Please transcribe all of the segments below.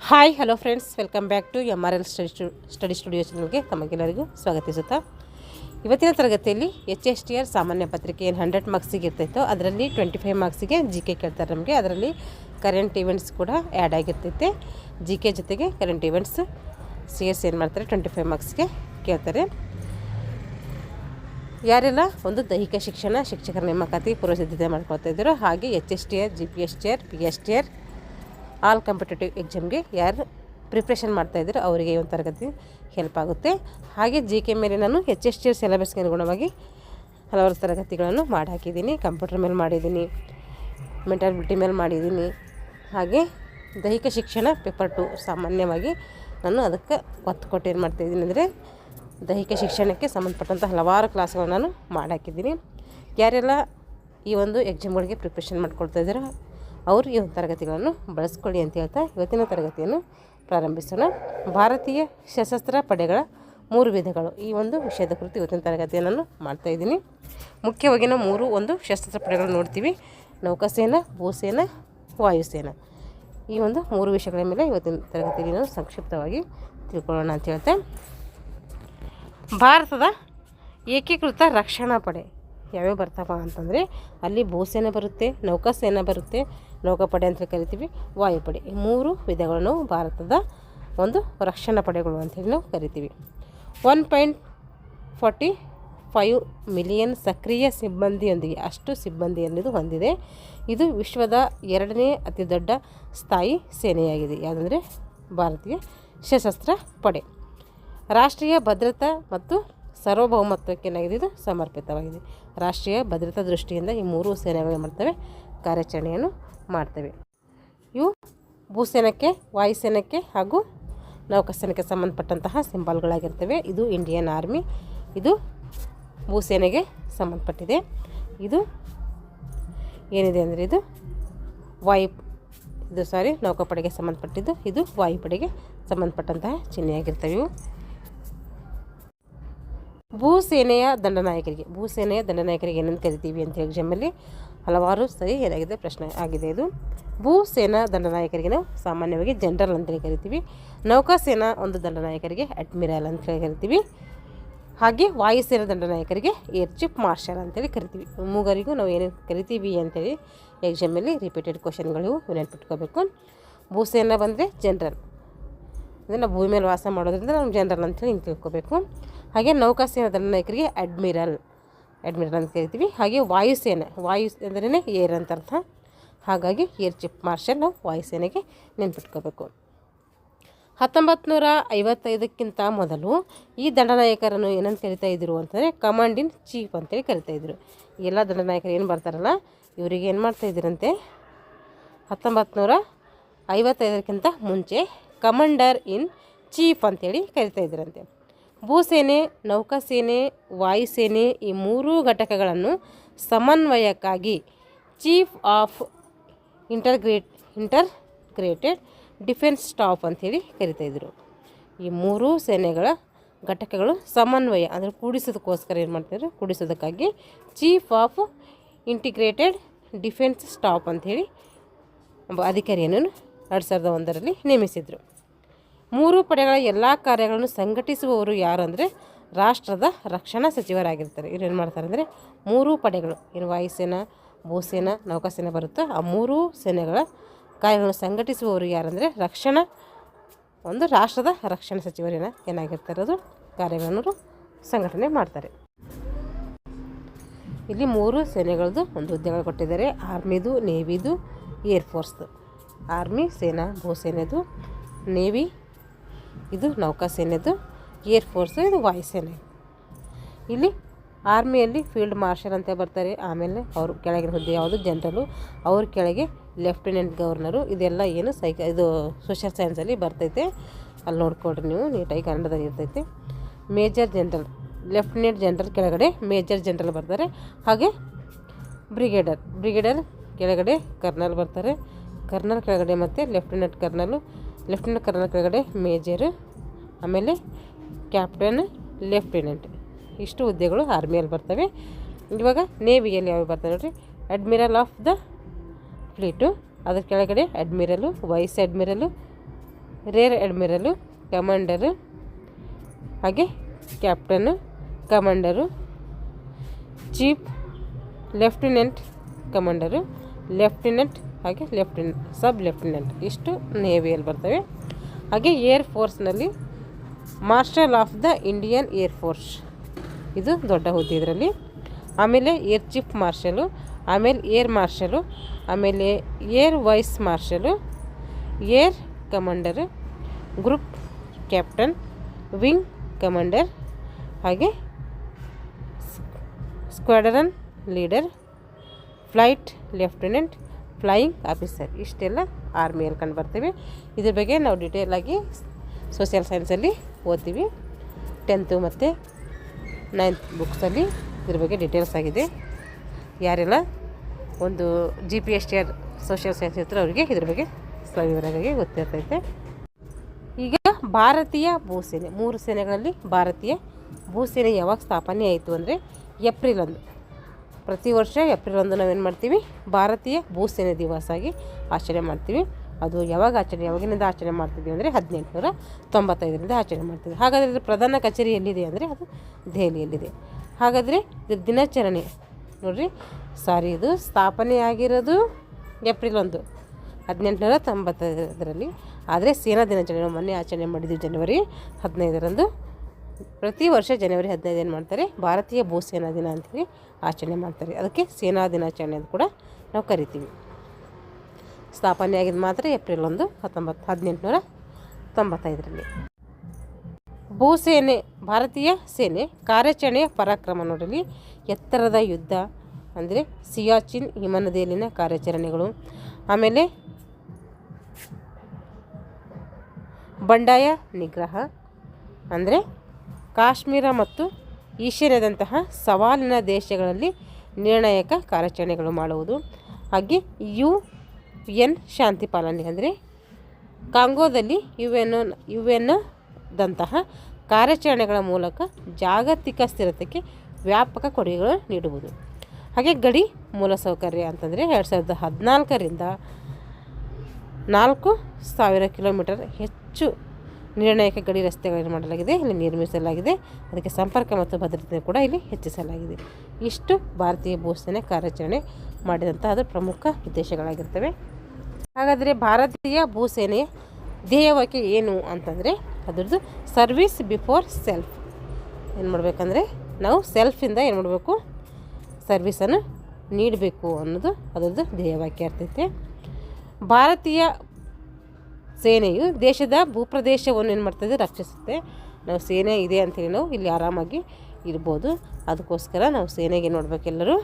Hi hello friends, welcome back to MRL study studio ಚಾನಲ್ಗೆ ತಮಗೆಲ್ಲರಿಗೂ ಸ್ವಾಗತಿಸುತ್ತಾ. ಇವತ್ತಿನ ತರಗತಿಯಲ್ಲಿ HSTR ಸಾಮಾನ್ಯ ಪತ್ರಿಕೆ ಏನು 100 ಮಾರ್ಕ್ಸಿಗೆ ಇರ್ತಾಯಿತ್ತೋ ಅದರಲ್ಲಿ 25 ಮಾರ್ಕ್ಸಿಗೆ GK ಕೇಳ್ತಾರೆ ನಮಗೆ. ಅದರಲ್ಲಿ ಕರೆಂಟ್ ಇವೆಂಟ್ಸ್ ಕೂಡ ಆ್ಯಡ್ ಆಗಿರ್ತೈತೆ. GK ಜೊತೆಗೆ ಕರೆಂಟ್ ಇವೆಂಟ್ಸ್ CS ಏನು ಮಾಡ್ತಾರೆ 25 ಮಾರ್ಕ್ಸ್ಗೆ ಕೇಳ್ತಾರೆ. ಯಾರೆಲ್ಲ ಒಂದು ದೈಹಿಕ ಶಿಕ್ಷಕರ ನೇಮಕಾತಿ ಪೂರ್ವ ಸಿದ್ಧತೆ ಮಾಡ್ಕೊಳ್ತಾ ಇದ್ದಾರೋ, ಹಾಗೆ HSTR, GPSTR, PSTR all competitive ಎಕ್ಸಾಮ್ಗೆ ಯಾರು ಪ್ರಿಪ್ರೇಷನ್ ಮಾಡ್ತಾಯಿದ್ರು ಅವರಿಗೆ ಈ ಒಂದು ತರಗತಿ ಹೆಲ್ಪ್ ಆಗುತ್ತೆ. ಹಾಗೆ GK ಮೇಲೆ ನಾನು HSTR ಸಿಲೆಬಸ್ಗೆ ಅನುಗುಣವಾಗಿ ಹಲವಾರು ತರಗತಿಗಳನ್ನು ಮಾಡಿ ಹಾಕಿದ್ದೀನಿ. ಕಂಪ್ಯೂಟರ್ ಮೇಲೆ ಮಾಡಿದ್ದೀನಿ, ಮೆಂಟಾಲಿಟಿ ಮೇಲೆ ಮಾಡಿದ್ದೀನಿ. ಹಾಗೆ ದೈಹಿಕ ಶಿಕ್ಷಣ ಪೇಪರ್ 2 ಸಾಮಾನ್ಯವಾಗಿ ನಾನು ಅದಕ್ಕೆ ಒತ್ತು ಕೊಟ್ಟು ಏನು ಮಾಡ್ತಾಯಿದ್ದೀನಿ ಅಂದರೆ ದೈಹಿಕ ಶಿಕ್ಷಣಕ್ಕೆ ಸಂಬಂಧಪಟ್ಟಂಥ ಹಲವಾರು ಕ್ಲಾಸ್ಗಳನ್ನು ನಾನು ಮಾಡಿ ಹಾಕಿದ್ದೀನಿ. ಯಾರೆಲ್ಲ ಈ ಒಂದು ಎಕ್ಸಾಮ್ಗಳಿಗೆ ಪ್ರಿಪ್ರೇಷನ್ ಮಾಡ್ಕೊಳ್ತಾ ಇದ್ದಾರೋ ಅವರು ಈ ಒಂದು ತರಗತಿಗಳನ್ನು ಬಳಸ್ಕೊಳ್ಳಿ ಅಂತ ಹೇಳ್ತಾ ಇವತ್ತಿನ ತರಗತಿಯನ್ನು ಪ್ರಾರಂಭಿಸೋಣ. ಭಾರತೀಯ ಸಶಸ್ತ್ರ ಪಡೆಗಳ 3 ವಿಧಗಳು, ಈ ಒಂದು ವಿಷಯದ ಕುರಿತು ಇವತ್ತಿನ ತರಗತಿಯನ್ನು ನಾನು ಮಾಡ್ತಾಯಿದ್ದೀನಿ. ಮುಖ್ಯವಾಗಿ ನಾವು 3 ಸಶಸ್ತ್ರ ಪಡೆಗಳು ನೋಡ್ತೀವಿ: ನೌಕಾಸೇನಾ, ಭೂಸೇನಾ, ವಾಯುಸೇನಾ. ಈ ಒಂದು 3 ವಿಷಯಗಳ ಮೇಲೆ ಇವತ್ತಿನ ತರಗತಿಯಲ್ಲಿ ನಾವು ಸಂಕ್ಷಿಪ್ತವಾಗಿ ತಿಳ್ಕೊಳ್ಳೋಣ ಅಂತ ಹೇಳ್ತಾ, ಭಾರತದ ಏಕೀಕೃತ ರಕ್ಷಣಾ ಪಡೆ ಯಾವ್ಯಾವ ಬರ್ತಾವ ಅಂತಂದರೆ ಅಲ್ಲಿ ಭೂಸೇನೆ ಬರುತ್ತೆ, ನೌಕಾಸೇನಾ ಬರುತ್ತೆ, ನೌಕಾಪಡೆ ಅಂತ ಕರಿತೀವಿ, ವಾಯುಪಡೆ. ಈ 3 ವಿಧಗಳನ್ನು ನಾವು ಭಾರತದ ಒಂದು ರಕ್ಷಣಾ ಪಡೆಗಳು ಅಂತೇಳಿ ನಾವು ಕರಿತೀವಿ. 1.45 ಮಿಲಿಯನ್ ಸಕ್ರಿಯ ಸಿಬ್ಬಂದಿಯೊಂದಿಗೆ ಅಷ್ಟು ಸಿಬ್ಬಂದಿಯನ್ನು ಹೊಂದಿದೆ. ಇದು ವಿಶ್ವದ 2ನೇ ಅತಿ ದೊಡ್ಡ ಸ್ಥಾಯಿ ಸೇನೆಯಾಗಿದೆ. ಯಾವುದಂದರೆ ಭಾರತೀಯ ಸಶಸ್ತ್ರ ಪಡೆ. ರಾಷ್ಟ್ರೀಯ ಭದ್ರತಾ ಮತ್ತು ಸಾರ್ವಭೌಮತ್ವಕ್ಕೆ ಏನಾಗಿದೆ, ಇದು ಸಮರ್ಪಿತವಾಗಿದೆ. ರಾಷ್ಟ್ರೀಯ ಭದ್ರತಾ ದೃಷ್ಟಿಯಿಂದ ಈ 3 ಸೇನೆಗಳು ಏನು ಮಾಡ್ತವೆ, ಕಾರ್ಯಾಚರಣೆಯನ್ನು ಮಾಡ್ತವೆ. ಇವು ಭೂಸೇನಕ್ಕೆ, ವಾಯುಸೇನಕ್ಕೆ ಹಾಗೂ ನೌಕಾಸೇನೆಗೆ ಸಂಬಂಧಪಟ್ಟಂತಹ ಸಿಂಬಲ್ಗಳಾಗಿರ್ತವೆ. ಇದು ಇಂಡಿಯನ್ ಆರ್ಮಿ, ಇದು ಭೂಸೇನೆಗೆ ಸಂಬಂಧಪಟ್ಟಿದೆ. ಇದು ಏನಿದೆ ಅಂದರೆ ಇದು ನೌಕಾಪಡೆಗೆ ಸಂಬಂಧಪಟ್ಟಿದ್ದು, ಇದು ವಾಯುಪಡೆಗೆ ಸಂಬಂಧಪಟ್ಟಂತಹ ಚಿಹ್ನೆಯಾಗಿರ್ತವೆ. ಇವು ಭೂಸೇನೆಯ ದಂಡನಾಯಕರಿಗೆ ಏನಂತ ಕರಿತೀವಿ ಅಂತ ಎಕ್ಸಾಮಲ್ಲಿ ಹಲವಾರು ಸರಿ ಏನಾಗಿದೆ ಪ್ರಶ್ನೆ ಆಗಿದೆ. ಇದು ಭೂಸೇನಾ ದಂಡನಾಯಕರಿಗೆ ನಾವು ಸಾಮಾನ್ಯವಾಗಿ ಜನರಲ್ ಅಂತೇಳಿ ಕರಿತೀವಿ. ನೌಕಾಸೇನಾ ಒಂದು ದಂಡನಾಯಕರಿಗೆ ಅಡ್ಮಿರಲ್ ಅಂತ ಕರಿತೀವಿ. ಹಾಗೆ ವಾಯುಸೇನಾ ದಂಡನಾಯಕರಿಗೆ ಏರ್ ಚೀಫ್ ಮಾರ್ಷಲ್ ಅಂತೇಳಿ ಕರಿತೀವಿ. ಮೂಗರಿಗೂ ನಾವು ಏನೇನು ಕರಿತೀವಿ ಅಂತೇಳಿ ಎಕ್ಸಾಮಲ್ಲಿ ರಿಪೀಟೆಡ್ ಕ್ವಶನ್ಗಳು ನೆನಪಿಟ್ಕೋಬೇಕು. ಭೂಸೇನಾ ಬಂದರೆ ಜನರಲ್, ಅಂದರೆ ನಾವು ಭೂಮಿ ಮೇಲೆ ವಾಸ ಮಾಡೋದ್ರಿಂದ ನಾವು ಜನರಲ್ ಅಂತೇಳಿ ತಿಳ್ಕೊಬೇಕು. ಹಾಗೆ ನೌಕಾಸೇನಾ ದಂಡನಾಯಕರಿಗೆ ಅಡ್ಮಿರಲ್ ಅಂತ ಕರಿತೀವಿ. ಹಾಗೆ ವಾಯುಸೇನೆ ಅಂದ್ರೆ ಏರ್ ಅಂತ ಅರ್ಥ. ಹಾಗಾಗಿ ಏರ್ ಚೀಫ್ ಮಾರ್ಷಲ್ ನಾವು ವಾಯುಸೇನೆಗೆ ನೆನ್ಪಿಟ್ಕೋಬೇಕು. 1955ಕ್ಕಿಂತ ಮೊದಲು ಈ ದಂಡನಾಯಕರನ್ನು ಏನಂತ ಕರಿತಾ ಇದ್ರು ಅಂತಂದರೆ ಕಮಾಂಡ್ ಇನ್ ಚೀಫ್ ಅಂತೇಳಿ ಕರಿತಾ ಇದ್ರು. ಎಲ್ಲ ದಂಡನಾಯಕರು ಏನು ಬರ್ತಾರಲ್ಲ ಇವರಿಗೆ ಏನು ಮಾಡ್ತಾಯಿದ್ರಂತೆ, 1955ಕ್ಕಿಂತ ಮುಂಚೆ ಕಮಾಂಡರ್ ಇನ್ ಚೀಫ್ ಅಂತೇಳಿ ಕರಿತಾ ಇದ್ರಂತೆ. ಭೂಸೇನೆ, ನೌಕಾಸೇನೆ, ವಾಯುಸೇನೆ ಈ 3 ಘಟಕಗಳನ್ನು ಸಮನ್ವಯಕ್ಕಾಗಿ chief of integrated defence staff ಅಂಥೇಳಿ ಕರಿತಾಯಿದ್ರು. ಈ 3 ಸೇನೆಗಳ ಘಟಕಗಳು ಸಮನ್ವಯ ಅಂದರೆ ಕೂಡಿಸೋದಕ್ಕೋಸ್ಕರ ಏನು ಮಾಡ್ತಾಯಿದ್ರು, ಕೂಡಿಸೋದಕ್ಕಾಗಿ chief of integrated defence staff ಅಂಥೇಳಿ ಒಬ್ಬ ಅಧಿಕಾರಿಯನ್ನು 2001ರಲ್ಲಿ ನೇಮಿಸಿದರು. 3 ಪಡೆಗಳ ಎಲ್ಲ ಕಾರ್ಯಗಳನ್ನು ಸಂಘಟಿಸುವವರು ಯಾರು ಅಂದರೆ ರಾಷ್ಟ್ರದ ರಕ್ಷಣಾ ಸಚಿವರಾಗಿರ್ತಾರೆ. ಇವ್ರು ಏನು ಮಾಡ್ತಾರೆ ಅಂದರೆ 3 ಪಡೆಗಳು ಏನು ವಾಯುಸೇನಾ, ಭೂಸೇನಾ, ನೌಕಾಸೇನಾ ಬರುತ್ತೋ ಆ 3 ಸೇನೆಗಳ ಕಾರ್ಯಗಳನ್ನು ಸಂಘಟಿಸುವವರು ಯಾರಂದರೆ ರಾಷ್ಟ್ರದ ರಕ್ಷಣಾ ಸಚಿವರೇನ ಏನಾಗಿರ್ತಾರೆ, ಅದು ಕಾರ್ಯಗಳನ್ನು ಸಂಘಟನೆ ಮಾಡ್ತಾರೆ. ಇಲ್ಲಿ 3 ಸೇನೆಗಳದ್ದು ಒಂದು ಹುದ್ದೆಗಳು ಕೊಟ್ಟಿದ್ದಾರೆ: ಆರ್ಮಿದು, ನೇವಿದು, ಏರ್ಫೋರ್ಸ್ದು. ಆರ್ಮಿ ಸೇನಾ ಭೂಸೇನೆದು, ನೇವಿ ಇದು ನೌಕಾಸೇನೆದು, ಏರ್ಫೋರ್ಸು ಇದು ವಾಯುಸೇನೆ. ಇಲ್ಲಿ ಆರ್ಮಿಯಲ್ಲಿ ಫೀಲ್ಡ್ ಮಾರ್ಷಲ್ ಅಂತ ಬರ್ತಾರೆ. ಆಮೇಲೆ ಅವರು ಕೆಳಗಿನ ಹುದ್ದೆ ಯಾವುದು ಜನರಲು, ಅವ್ರ ಕೆಳಗೆ ಲೆಫ್ಟಿನೆಂಟ್ ಗವರ್ನರು. ಇದೆಲ್ಲ ಏನು ಇದು ಸೋಷಿಯಲ್ ಸೈನ್ಸಲ್ಲಿ ಬರ್ತೈತೆ, ಅಲ್ಲಿ ನೋಡ್ಕೊಳ್ರಿ ನೀವು ನೀಟಾಗಿ, ಕನ್ನಡದಲ್ಲಿ ಇರ್ತೈತೆ. ಮೇಜರ್ ಜನರಲ್, ಲೆಫ್ಟಿನೆಂಟ್ ಜನರಲ್ ಕೆಳಗಡೆ ಮೇಜರ್ ಜನರಲ್ ಬರ್ತಾರೆ. ಹಾಗೆ ಬ್ರಿಗೇಡರ್ ಕೆಳಗಡೆ ಕರ್ನಲ್ ಬರ್ತಾರೆ. ಕರ್ನಲ್ ಕೆಳಗಡೆ ಮತ್ತು ಲೆಫ್ಟಿನೆಂಟ್ ಕರ್ನಲ್ ಕೆಳಗಡೆ ಮೇಜರು, ಆಮೇಲೆ ಕ್ಯಾಪ್ಟನ್, ಲೆಫ್ಟಿನೆಂಟ್. ಇಷ್ಟು ಹುದ್ದೆಗಳು ಆರ್ಮಿಯಲ್ಲಿ ಬರ್ತವೆ. ಇವಾಗ ನೇವಿಯಲ್ಲಿ ಯಾವ ಬರ್ತವೆ ನೋಡಿರಿ: ಅಡ್ಮಿರಲ್ ಆಫ್ ದ ಫ್ಲೀಟು, ಅದ್ರ ಕೆಳಗಡೆ admiral, vice admiral, rear admiral, commander, ಹಾಗೆ captain, commander, chief lieutenant commander, lieutenant ಹಾಗೆ ಲೆಫ್ಟಿನೆಂಟ್, ಸಬ್ ಲೆಫ್ಟಿನೆಂಟ್ ಇಷ್ಟು ನೇವಿಯಲ್ಲಿ ಬರ್ತವೆ. ಹಾಗೆ ಏರ್ ಫೋರ್ಸ್ನಲ್ಲಿ marshal of the Indian air force ಇದು ದೊಡ್ಡ ಹುದ್ದೆ ಇದರಲ್ಲಿ. ಆಮೇಲೆ ಏರ್ ಚೀಫ್ ಮಾರ್ಷಲು, ಆಮೇಲೆ ಏರ್ ಮಾರ್ಷಲು, ಆಮೇಲೆ air vice marshal, air commander, group captain, wing commander, ಹಾಗೆ squadron leader, flight lieutenant, flying officer ಇಷ್ಟೆಲ್ಲ ಆರ್ಮಿಯಲ್ಲಿ ಕಂಡು ಬರ್ತೀವಿ. ಇದ್ರ ಬಗ್ಗೆ ನಾವು ಡಿಟೇಲಾಗಿ ಸೋಷಿಯಲ್ ಸೈನ್ಸಲ್ಲಿ ಓದ್ತೀವಿ. 10th ಮತ್ತು 9th ಬುಕ್ಸಲ್ಲಿ ಇದ್ರ ಬಗ್ಗೆ ಡೀಟೇಲ್ಸ್ ಆಗಿದೆ. ಯಾರೆಲ್ಲ ಒಂದು GPSTR ಸೋಷಿಯಲ್ ಸೈನ್ಸ್ ಇರ್ತಾರೆ ಅವರಿಗೆ ಇದ್ರ ಬಗ್ಗೆ ಸವಿವರವಾಗಿ ಗೊತ್ತಿರ್ತೈತೆ. ಈಗ ಭಾರತೀಯ ಭೂಸೇನೆ, 3 ಸೇನೆಗಳಲ್ಲಿ ಭಾರತೀಯ ಭೂಸೇನೆ ಯಾವಾಗ ಸ್ಥಾಪನೆ ಆಯಿತು ಅಂದರೆ ಏಪ್ರಿಲ್ 1. ಪ್ರತಿ ವರ್ಷ ಏಪ್ರಿಲ್ 1 ನಾವೇನು ಮಾಡ್ತೀವಿ, ಭಾರತೀಯ ಭೂಸೇನೆ ದಿವಸ ಆಗಿ ಆಚರಣೆ ಮಾಡ್ತೀವಿ. ಅದು ಯಾವಾಗಿನಿಂದ ಆಚರಣೆ ಮಾಡ್ತಿದ್ವಿ ಅಂದರೆ 1895ರಿಂದ ಆಚರಣೆ ಮಾಡ್ತೀವಿ. ಹಾಗಾದರೆ ಇದು ಪ್ರಧಾನ ಕಚೇರಿ ಎಲ್ಲಿದೆ ಅಂದರೆ ಅದು ದೆಹಲಿಯಲ್ಲಿದೆ. ಹಾಗಾದರೆ ಇದು ದಿನಾಚರಣೆ ನೋಡಿರಿ, ಇದು ಸ್ಥಾಪನೆ ಆಗಿರೋದು ಏಪ್ರಿಲ್ 1, 1895ರಲ್ಲಿ. ಆದರೆ ಸೇನಾ ದಿನಾಚರಣೆ ನಾವು ಮೊನ್ನೆ ಆಚರಣೆ ಮಾಡಿದ್ವಿ ಜನವರಿ 15ರಂದು. ಪ್ರತಿ ವರ್ಷ ಜನವರಿ 15 ಏನು ಮಾಡ್ತಾರೆ, ಭಾರತೀಯ ಭೂಸೇನಾ ದಿನ ಅಂತೇಳಿ ಆಚರಣೆ ಮಾಡ್ತಾರೆ. ಅದಕ್ಕೆ ಸೇನಾ ದಿನಾಚರಣೆ ಅಂತ ಕೂಡ ನಾವು ಕರಿತೀವಿ. ಸ್ಥಾಪನೆ ಆಗಿದ್ದು ಮಾತ್ರ ಏಪ್ರಿಲ್ 1, 1895ರಲ್ಲಿ. ಭೂಸೇನೆ, ಭಾರತೀಯ ಸೇನೆ ಕಾರ್ಯಾಚರಣೆಯ ಪರಾಕ್ರಮ ನೋಡಲಿ. ಎತ್ತರದ ಯುದ್ಧ ಅಂದರೆ ಸಿಯಾಚಿನ್ ಹಿಮನದಿಯಲ್ಲಿನ ಕಾರ್ಯಾಚರಣೆಗಳು, ಆಮೇಲೆ ಬಂಡಾಯ ನಿಗ್ರಹ ಅಂದರೆ ಕಾಶ್ಮೀರ ಮತ್ತು ಈಶಾನ್ಯದಂತಹ ಸವಾಲಿನ ದೇಶಗಳಲ್ಲಿ ನಿರ್ಣಾಯಕ ಕಾರ್ಯಾಚರಣೆಗಳು ಮಾಡುವುದು. ಹಾಗೆ UN ಶಾಂತಿ ಪಾಲನೆ ಅಂದರೆ ಕಾಂಗೋದಲ್ಲಿ UN ಕಾರ್ಯಾಚರಣೆಗಳ ಮೂಲಕ ಜಾಗತಿಕ ಸ್ಥಿರತೆಗೆ ವ್ಯಾಪಕ ಕೊಡುಗೆಗಳು ನೀಡುವುದು. ಹಾಗೆ ಗಡಿ ಮೂಲಸೌಕರ್ಯ ಅಂತಂದರೆ 2014ರಿಂದ 4,000 ಕಿಲೋಮೀಟರ್ ಹೆಚ್ಚು ನಿರ್ಣಾಯಕ ಗಡಿ ರಸ್ತೆಗಳನ್ನು ಮಾಡಲಾಗಿದೆ, ಇಲ್ಲಿ ನಿರ್ಮಿಸಲಾಗಿದೆ. ಅದಕ್ಕೆ ಸಂಪರ್ಕ ಮತ್ತು ಭದ್ರತೆ ಕೂಡ ಇಲ್ಲಿ ಹೆಚ್ಚಿಸಲಾಗಿದೆ. ಇಷ್ಟು ಭಾರತೀಯ ಭೂಸೇನೆ ಕಾರ್ಯಾಚರಣೆ ಮಾಡಿದಂತಹ ಅದು ಪ್ರಮುಖ ಉದ್ದೇಶಗಳಾಗಿರ್ತವೆ. ಹಾಗಾದರೆ ಭಾರತೀಯ ಭೂಸೇನೆಯ ಧ್ಯೇಯವಾಕ್ಯ ಏನು ಅಂತಂದರೆ ಅದರದ್ದು ಸರ್ವಿಸ್ ಬಿಫೋರ್ ಸೆಲ್ಫ್. ಏನು ಮಾಡಬೇಕಂದ್ರೆ ನಾವು ಸೆಲ್ಫಿಂದ ಏನು ಮಾಡಬೇಕು, ಸರ್ವಿಸನ್ನು ನೀಡಬೇಕು ಅನ್ನೋದು ಅದರದ್ದು ಧ್ಯೇಯವಾಕ್ಯ ಇರ್ತೈತೆ. ಭಾರತೀಯ ಸೇನೆಯು ದೇಶದ ಭೂಪ್ರದೇಶವನ್ನು ಏನು ಮಾಡ್ತದೆ, ರಕ್ಷಿಸುತ್ತೆ. ನಾವು ಸೇನೆ ಇದೆ ಅಂಥೇಳಿ ನಾವು ಇಲ್ಲಿ ಆರಾಮಾಗಿ ಇರ್ಬೋದು. ಅದಕ್ಕೋಸ್ಕರ ನಾವು ಸೇನೆಗೆ ನೋಡಬೇಕೆಲ್ಲರೂ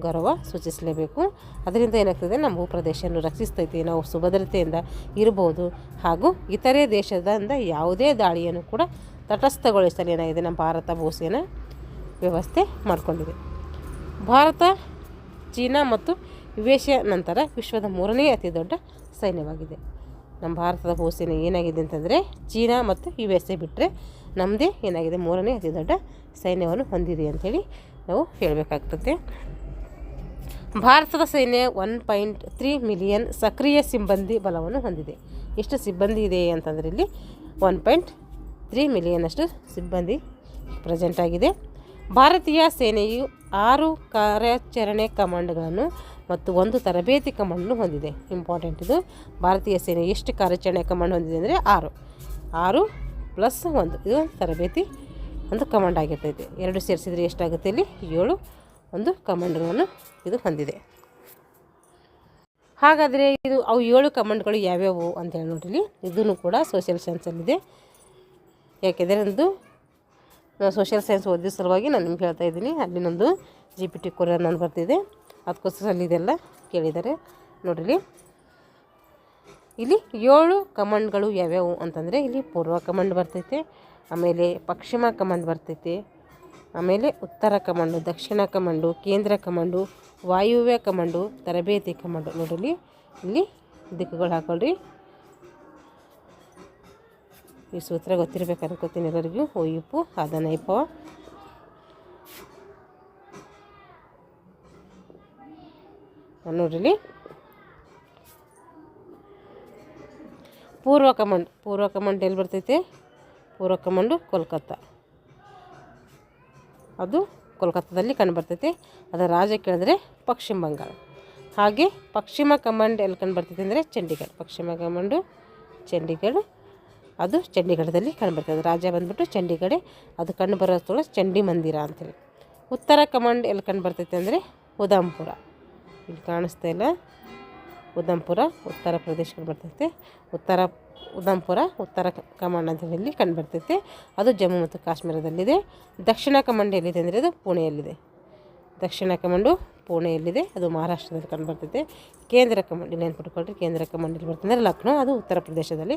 ಗೌರವ ಸೂಚಿಸಲೇಬೇಕು. ಅದರಿಂದ ಏನಾಗ್ತದೆ, ನಮ್ಮ ಭೂಪ್ರದೇಶವನ್ನು ರಕ್ಷಿಸ್ತೈತಿ, ನಾವು ಸುಭದ್ರತೆಯಿಂದ ಇರ್ಬೋದು. ಹಾಗೂ ಇತರೆ ದೇಶದಿಂದ ಯಾವುದೇ ದಾಳಿಯನ್ನು ಕೂಡ ತಟಸ್ಥಗೊಳಿಸಲು ಏನಾಗಿದೆ, ನಮ್ಮ ಭಾರತ ಭೂಸೇನಾ ವ್ಯವಸ್ಥೆ ಮಾಡಿಕೊಂಡಿದೆ. ಭಾರತ, ಚೀನಾ ಮತ್ತು US ನಂತರ ವಿಶ್ವದ 3ನೇ ಅತಿ ದೊಡ್ಡ ಸೈನ್ಯವಾಗಿದೆ. ನಮ್ಮ ಭಾರತದ ಭೂಸೇನೆ ಏನಾಗಿದೆ ಅಂತಂದರೆ ಚೀನಾ ಮತ್ತು USA ಬಿಟ್ಟರೆ ನಮ್ಮದೇ ಏನಾಗಿದೆ, 3ನೇ ಅತಿ ದೊಡ್ಡ ಸೈನ್ಯವನ್ನು ಹೊಂದಿದೆ ಅಂಥೇಳಿ ನಾವು ಹೇಳಬೇಕಾಗ್ತದೆ. ಭಾರತದ ಸೈನ್ಯ 1.3 ಮಿಲಿಯನ್ ಸಕ್ರಿಯ ಸಿಬ್ಬಂದಿ ಬಲವನ್ನು ಹೊಂದಿದೆ. ಎಷ್ಟು ಸಿಬ್ಬಂದಿ ಇದೆ ಅಂತಂದರೆ ಇಲ್ಲಿ 1.3 ಮಿಲಿಯನ್ ಅಷ್ಟು ಸಿಬ್ಬಂದಿ ಪ್ರೆಸೆಂಟ್ ಆಗಿದೆ. ಭಾರತೀಯ ಸೇನೆಯು 6 ಕಾರ್ಯಾಚರಣೆ ಕಮಾಂಡ್ಗಳನ್ನು ಮತ್ತು 1 ತರಬೇತಿ ಕಮಾಂಡನ್ನು ಹೊಂದಿದೆ. ಇಂಪಾರ್ಟೆಂಟ್ ಇದು. ಭಾರತೀಯ ಸೇನೆ ಎಷ್ಟು ಕಾರ್ಯಾಚರಣೆ ಕಮಾಂಡ್ ಹೊಂದಿದೆ ಅಂದರೆ 6 + 1 ಇದು ತರಬೇತಿ ಒಂದು ಕಮಾಂಡ್ ಆಗಿರ್ತೈತೆ. 2 ಸೇರಿಸಿದರೆ ಎಷ್ಟಾಗುತ್ತೆ, ಇಲ್ಲಿ 7 ಒಂದು ಕಮಾಂಡ್ಗಳನ್ನು ಇದು ಹೊಂದಿದೆ. ಹಾಗಾದರೆ ಅವು 7 ಕಮಾಂಡ್ಗಳು ಯಾವ್ಯಾವು ಅಂತೇಳಿ ನೋಡಿರಿ. ಇದನ್ನು ಕೂಡ ಸೋಷಿಯಲ್ ಸೈನ್ಸಲ್ಲಿದೆ. ಯಾಕೆಂದರೆ ಒಂದು ಸೋಷಿಯಲ್ ಸೈನ್ಸ್ ಓದಿದ ಸಲುವಾಗಿ ನಾನು ನಿಮ್ಗೆ ಹೇಳ್ತಾ ಇದ್ದೀನಿ. ಅಲ್ಲಿ ನಂದು GPT ಕೊರಿಯರ್ ನಾನು ಬರ್ತಿದೆ, ಅದಕ್ಕೋಸ್ಕರ ಅಲ್ಲಿ ಇದೆಲ್ಲ ಕೇಳಿದ್ದಾರೆ ನೋಡಿರಿ. ಇಲ್ಲಿ 7 ಕಮಾಂಡ್ಗಳು ಯಾವ್ಯಾವು ಅಂತಂದರೆ ಇಲ್ಲಿ ಪೂರ್ವ ಕಮಾಂಡ್ ಬರ್ತೈತೆ, ಆಮೇಲೆ ಪಶ್ಚಿಮ ಕಮಾಂಡ್ ಬರ್ತೈತೆ, ಆಮೇಲೆ ಉತ್ತರ ಕಮಾಂಡು, ದಕ್ಷಿಣ ಕಮಾಂಡು, ಕೇಂದ್ರ ಕಮಾಂಡು, ವಾಯುವ್ಯ ಕಮಾಂಡು, ತರಬೇತಿ ಕಮಾಂಡು. ನೋಡಿರಿ ಇಲ್ಲಿ ದಿಕ್ಕುಗಳು ಹಾಕೊಳ್ಳ್ರಿ. ಈ ಸೂತ್ರ ಗೊತ್ತಿರಬೇಕು ಅನ್ಕೋತೀನಿ ಎಲ್ಲರಿಗೂ. ಒಯ್ಯುಪು ಅದನೈಪ ನೋಡ್ರಿ. ಪೂರ್ವ ಕಮಾಂಡ್ ಎಲ್ಲಿ ಬರ್ತೈತೆ? ಪೂರ್ವ ಕಮಾಂಡು ಕೋಲ್ಕತ್ತಾ, ಅದು ಕೋಲ್ಕತ್ತಾದಲ್ಲಿ ಕಂಡುಬರ್ತೈತೆ. ಅದರ ರಾಜ್ಯ ಕೇಳಿದ್ರೆ ಪಶ್ಚಿಮ ಬಂಗಾಳ. ಹಾಗೆ ಪಶ್ಚಿಮ ಕಮಾಂಡ್ ಎಲ್ಲಿ ಕಂಡುಬರ್ತೈತೆ ಅಂದರೆ ಚಂಡೀಗಢ. ಪಶ್ಚಿಮ ಕಮಾಂಡು ಚಂಡೀಗಢ, ಅದು ಚಂಡೀಗಢದಲ್ಲಿ ಕಂಡುಬರ್ತದೆ. ರಾಜ್ಯ ಬಂದ್ಬಿಟ್ಟು ಚಂಡೀಗಢ, ಅದು ಕಂಡು ಬರೋ ಸ್ಥಳ ಚಂಡಿ ಮಂದಿರ ಅಂಥೇಳಿ. ಉತ್ತರ ಕಮಾಂಡ್ ಎಲ್ಲಿ ಕಂಡುಬರ್ತೈತೆ ಅಂದರೆ ಉಧಂಪುರ. ಇಲ್ಲಿ ಕಾಣಿಸ್ತಾ ಇಲ್ಲ, ಉಧಂಪುರ ಉತ್ತರ ಪ್ರದೇಶ ಕಂಡುಬರ್ತೈತೆ. ಉಧಂಪುರ ಉತ್ತರ ಕಮಾಂಡ್ ಅಂತ ಹೇಳಿ ಕಂಡುಬರ್ತೈತೆ. ಅದು ಜಮ್ಮು ಮತ್ತು ಕಾಶ್ಮೀರದಲ್ಲಿದೆ. ದಕ್ಷಿಣ ಕಮಾಂಡ್ ಎಲ್ಲಿದೆ ಅಂದರೆ ಅದು ಪುಣೆಯಲ್ಲಿದೆ. ದಕ್ಷಿಣ ಕಮಾಂಡು ಪುಣೆಯಲ್ಲಿದೆ, ಅದು ಮಹಾರಾಷ್ಟ್ರದಲ್ಲಿ ಕಂಡುಬರ್ತೈತೆ. ಕೇಂದ್ರ ಕಮಾಂಡ್ ಇಲ್ಲಿ ನೆನ್ಪಿಟ್ಕೊಳ್ರಿ, ಕೇಂದ್ರ ಕಮಾಂಡ್ ಎಲ್ಲಿ ಬರ್ತದೆ ಅಂದರೆ ಲಕ್ನೋ, ಅದು ಉತ್ತರ ಪ್ರದೇಶದಲ್ಲಿ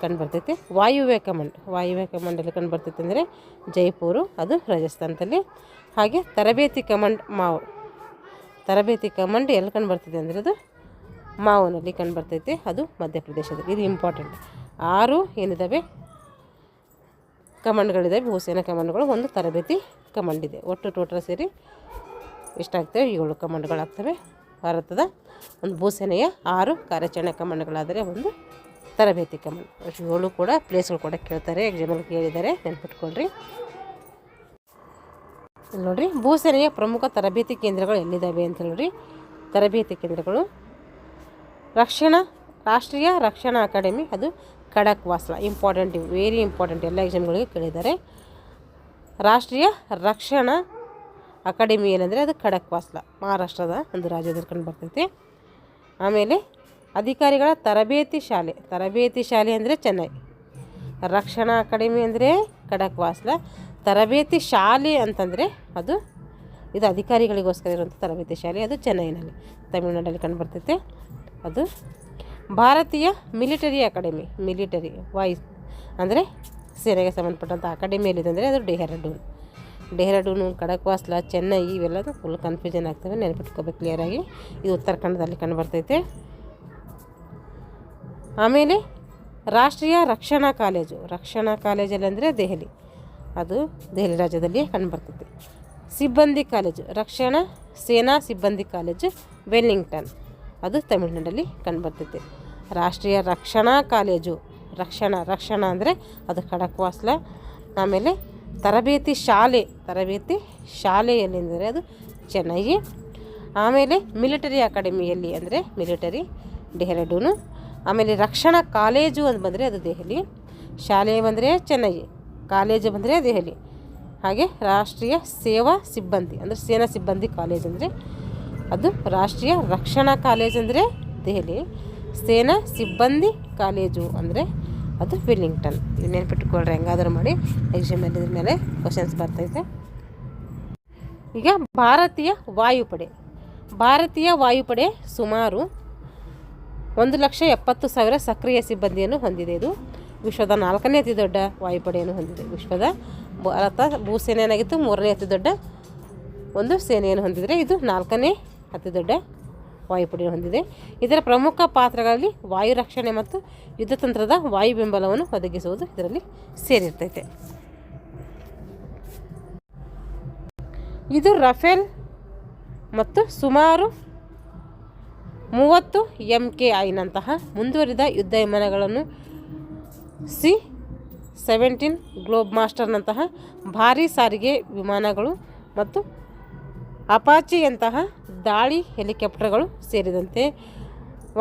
ಕಂಡುಬರ್ತೈತೆ. ವಾಯುವ್ಯ ಕಮಾಂಡ್ ಎಲ್ಲಿ ಕಂಡುಬರ್ತೈತೆ ಅಂದರೆ ಜೈಪುರು, ಅದು ರಾಜಸ್ಥಾನದಲ್ಲಿ. ಹಾಗೆ ತರಬೇತಿ ಕಮಾಂಡ್ ಎಲ್ಲಿ ಕಂಡುಬರ್ತೈತೆ ಅಂದರೆ ಅದು ಮಾವುನಲ್ಲಿ ಕಂಡುಬರ್ತೈತೆ, ಅದು ಮಧ್ಯಪ್ರದೇಶದಲ್ಲಿ. ಇದು ಇಂಪಾರ್ಟೆಂಟ್. 6 ಏನಿದ್ದಾವೆ ಕಮಾಂಡ್ಗಳಿದ್ದಾವೆ, ಭೂಸೇನಾ ಕಮಾಂಡ್ಗಳು. ಒಂದು ತರಬೇತಿ ಕಮಾಂಡ್ ಇದೆ. ಒಟ್ಟು ಟೋಟಲ್ ಸೇರಿ ಎಷ್ಟಾಗ್ತವೆ? 7 ಕಮಾಂಡ್ಗಳಾಗ್ತವೆ. ಭಾರತದ ಒಂದು ಭೂಸೇನೆಯ 6 ಕಾರ್ಯಾಚರಣೆ ಕಮಾಂಡ್ಗಳಾದರೆ ಒಂದು ತರಬೇತಿ ಕಮಾಂಡ್. 7 ಕೂಡ ಪ್ಲೇಸ್ಗಳು ಕೂಡ ಕೇಳ್ತಾರೆ, ಎಕ್ಸಾಮಲ್ಲಿ ಕೇಳಿದ್ದಾರೆ, ನೆನ್ಪಿಟ್ಕೊಳ್ರಿ. ನೋಡಿರಿ, ಭೂಸೇನೆಯ ಪ್ರಮುಖ ತರಬೇತಿ ಕೇಂದ್ರಗಳು ಎಲ್ಲಿದ್ದಾವೆ ಅಂತ ಹೇಳ್ರಿ. ತರಬೇತಿ ಕೇಂದ್ರಗಳು ರಾಷ್ಟ್ರೀಯ ರಕ್ಷಣಾ ಅಕಾಡೆಮಿ, ಅದು ಖಡಕ್ವಾಸ್ಲಾ. ಇಂಪಾರ್ಟೆಂಟ್, ವೆರಿ ಇಂಪಾರ್ಟೆಂಟ್, ಎಲ್ಲ ಎಕ್ಸಾಮ್ಗಳಿಗೆ ಕೇಳಿದ್ದಾರೆ. ರಾಷ್ಟ್ರೀಯ ರಕ್ಷಣಾ ಅಕಾಡೆಮಿ ಏನಂದರೆ ಅದು ಖಡಕ್ವಾಸ್ಲಾ, ಮಹಾರಾಷ್ಟ್ರದ ಒಂದು ರಾಜ್ಯದಲ್ಲಿ ಕಂಡು ಬರ್ತೈತೆ. ಆಮೇಲೆ ಅಧಿಕಾರಿಗಳ ತರಬೇತಿ ಶಾಲೆ ಅಂದರೆ ಚೆನ್ನೈ. ರಕ್ಷಣಾ ಅಕಾಡೆಮಿ ಅಂದರೆ ಖಡಕ್ವಾಸ್ಲಾ, ತರಬೇತಿ ಶಾಲೆ ಅಂತಂದರೆ ಇದು ಅಧಿಕಾರಿಗಳಿಗೋಸ್ಕರ ಇರುವಂಥ ತರಬೇತಿ ಶಾಲೆ, ಅದು ಚೆನ್ನೈನಲ್ಲಿ, ತಮಿಳುನಾಡಲ್ಲಿ ಕಂಡುಬರ್ತೈತೆ. ಅದು ಭಾರತೀಯ ಮಿಲಿಟರಿ ಅಕಾಡೆಮಿ, ವಾಯ್ಸ್ ಅಂದರೆ ಸೇನೆಗೆ ಸಂಬಂಧಪಟ್ಟಂಥ ಅಕಾಡೆಮಿ ಎಲ್ಲಿದೆ ಅಂದರೆ ಅದು ಡೆಹ್ರಾಡೂನು, ಖಡಕ್ವಾಸ್ಲಾ, ಚೆನ್ನೈ, ಇವೆಲ್ಲದು ಫುಲ್ ಕನ್ಫ್ಯೂಷನ್ ಆಗ್ತವೆ, ನೆನಪಿಟ್ಕೋಬೇಕು ಕ್ಲಿಯರಾಗಿ. ಇದು ಉತ್ತರಾಖಂಡದಲ್ಲಿ ಕಂಡುಬರ್ತೈತೆ. ಆಮೇಲೆ ರಾಷ್ಟ್ರೀಯ ರಕ್ಷಣಾ ಕಾಲೇಜಲ್ಲಿ ಅಂದರೆ ದೆಹಲಿ, ಅದು ದೆಹಲಿ ರಾಜ್ಯದಲ್ಲಿ ಕಂಡುಬರ್ತೈತೆ. ಸಿಬ್ಬಂದಿ ಕಾಲೇಜು, ಸೇನಾ ಸಿಬ್ಬಂದಿ ಕಾಲೇಜು ವೆಲ್ಲಿಂಗ್ಟನ್, ಅದು ತಮಿಳುನಾಡಲ್ಲಿ ಕಂಡುಬರ್ತೈತೆ. ರಾಷ್ಟ್ರೀಯ ರಕ್ಷಣಾ ಕಾಲೇಜು, ರಕ್ಷಣಾ ಅಂದರೆ ಅದು ಖಡಕ್ವಾಸ್ಲಾ. ಆಮೇಲೆ ತರಬೇತಿ ಶಾಲೆ ಎಲ್ಲಿಂದರೆ ಅದು ಚೆನ್ನೈ. ಆಮೇಲೆ ಮಿಲಿಟರಿ ಅಕಾಡೆಮಿಯಲ್ಲಿ ಅಂದರೆ ಡೆಹ್ರಾಡೂನು. ಆಮೇಲೆ ರಕ್ಷಣಾ ಕಾಲೇಜು ಅಂತ ಬಂದರೆ ಅದು ದೆಹಲಿ. ಶಾಲೆ ಬಂದರೆ ಚೆನ್ನೈ, ಕಾಲೇಜು ಬಂದರೆ ದೆಹಲಿ. ಹಾಗೆ ರಾಷ್ಟ್ರೀಯ ಸೇನಾ ಸಿಬ್ಬಂದಿ ಕಾಲೇಜ್ ಅಂದರೆ ಅದು ರಾಷ್ಟ್ರೀಯ ರಕ್ಷಣಾ ಕಾಲೇಜ್ ಅಂದರೆ ದೆಹಲಿ. ಸೇನಾ ಸಿಬ್ಬಂದಿ ಕಾಲೇಜು ಅಂದರೆ ಅದು ವೆಲ್ಲಿಂಗ್ಟನ್. ಇದು ನೆನ್ಪಿಟ್ಕೊಳ್ರಿ, ಹೆಂಗಾದರೂ ಮಾಡಿ ಎಕ್ಸಾಮಲ್ಲಿ ಇದ್ರ ಮೇಲೆ ಕ್ವಶನ್ಸ್ ಬರ್ತೈತೆ. ಈಗ ಭಾರತೀಯ ವಾಯುಪಡೆ ಸುಮಾರು 1,70,000 ಸಕ್ರಿಯ ಸಿಬ್ಬಂದಿಯನ್ನು ಹೊಂದಿದೆ. ಇದು ವಿಶ್ವದ 4ನೇ ಅತಿ ದೊಡ್ಡ ವಾಯುಪಡೆಯನ್ನು ಹೊಂದಿದೆ. ವಿಶ್ವದ ಭಾರತ ಭೂಸೇನೆ ಏನಾಗಿತ್ತು, 3ನೇ ಅತಿ ದೊಡ್ಡ ಒಂದು ಸೇನೆಯನ್ನು ಹೊಂದಿದರೆ ಇದು 4ನೇ ಅತಿ ದೊಡ್ಡ ವಾಯುಪಡೆಯನ್ನು ಹೊಂದಿದೆ. ಇದರ ಪ್ರಮುಖ ಪಾತ್ರಗಳಲ್ಲಿ ವಾಯು ರಕ್ಷಣೆ ಮತ್ತು ಯುದ್ಧತಂತ್ರದ ವಾಯು ಬೆಂಬಲವನ್ನು ಒದಗಿಸುವುದು ಇದರಲ್ಲಿ ಸೇರಿರ್ತೈತೆ. ಇದು ರಫೇಲ್ ಮತ್ತು ಸುಮಾರು 30 MKI-ನಂತಹ ಮುಂದುವರಿದ ಯುದ್ಧ ವಿಮಾನಗಳನ್ನು, C-17 ಗ್ಲೋಬ್ ಮಾಸ್ಟರ್ನಂತಹ ಭಾರೀ ಸಾರಿಗೆ ವಿಮಾನಗಳು ಮತ್ತು ಅಪಾಚಿಯಂತಹ ದಾಳಿ ಹೆಲಿಕಾಪ್ಟರ್ಗಳು ಸೇರಿದಂತೆ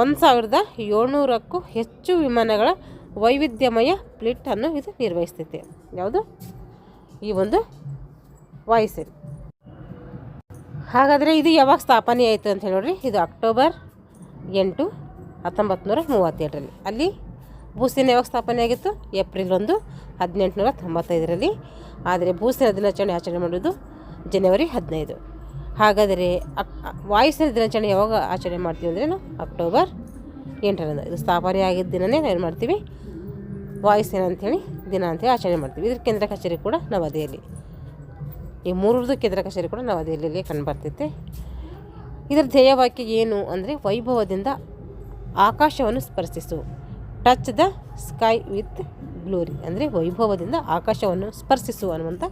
1,700ಕ್ಕೂ ಹೆಚ್ಚು ವಿಮಾನಗಳ ವೈವಿಧ್ಯಮಯ ಫ್ಲೀಟನ್ನು ಇದು ನಿರ್ವಹಿಸ್ತೈತೆ. ಯಾವುದು? ಈ ಒಂದು ವಾಯುಸೇನೆ. ಹಾಗಾದರೆ ಇದು ಯಾವಾಗ ಸ್ಥಾಪನೆ ಆಯಿತು ಅಂತ ಹೇಳಿ, ಇದು ಅಕ್ಟೋಬರ್ 8, 1937ರಲ್ಲಿ. ಅಲ್ಲಿ ಭೂಸೇನೆ ಯಾವಾಗ ಸ್ಥಾಪನೆ ಆಗಿತ್ತು? ಏಪ್ರಿಲ್ 1, 1895ರಲ್ಲಿ. ಆದರೆ ಭೂಸೇನಾ ದಿನಾಚರಣೆ ಆಚರಣೆ ಮಾಡೋದು ಜನವರಿ 15. ಹಾಗಾದರೆ ವಾಯುಸೇನೆ ದಿನಾಚರಣೆ ಯಾವಾಗ ಆಚರಣೆ ಮಾಡ್ತೀವಿ ಅಂದರೆ ನಾವು ಅಕ್ಟೋಬರ್ 8ರಂದು. ಇದು ಸ್ಥಾಪನೆ ಆಗಿದ್ದ ದಿನವೇ ನಾವು ಮಾಡ್ತೀವಿ ವಾಯುಸೇನೆ ಅಂಥೇಳಿ ದಿನ ಅಂಥೇಳಿ ಆಚರಣೆ ಮಾಡ್ತೀವಿ. ಇದ್ರ ಕೇಂದ್ರ ಕಚೇರಿ ಕೂಡ ನವದೆಹಲಿ. ಈ 3ರದ್ದು ಕೇಂದ್ರ ಕಚೇರಿ ಕೂಡ ನವದೆಹಲಿಯಲ್ಲಿ ಕಂಡುಬರ್ತೈತೆ. ಇದರ ಧ್ಯೇಯವಾಕ್ಯ ಏನು ಅಂದರೆ ವೈಭವದಿಂದ ಆಕಾಶವನ್ನು ಸ್ಪರ್ಶಿಸು, touch the sky with glory, ಅಂದರೆ ವೈಭವದಿಂದ ಆಕಾಶವನ್ನು ಸ್ಪರ್ಶಿಸು ಅನ್ನುವಂಥ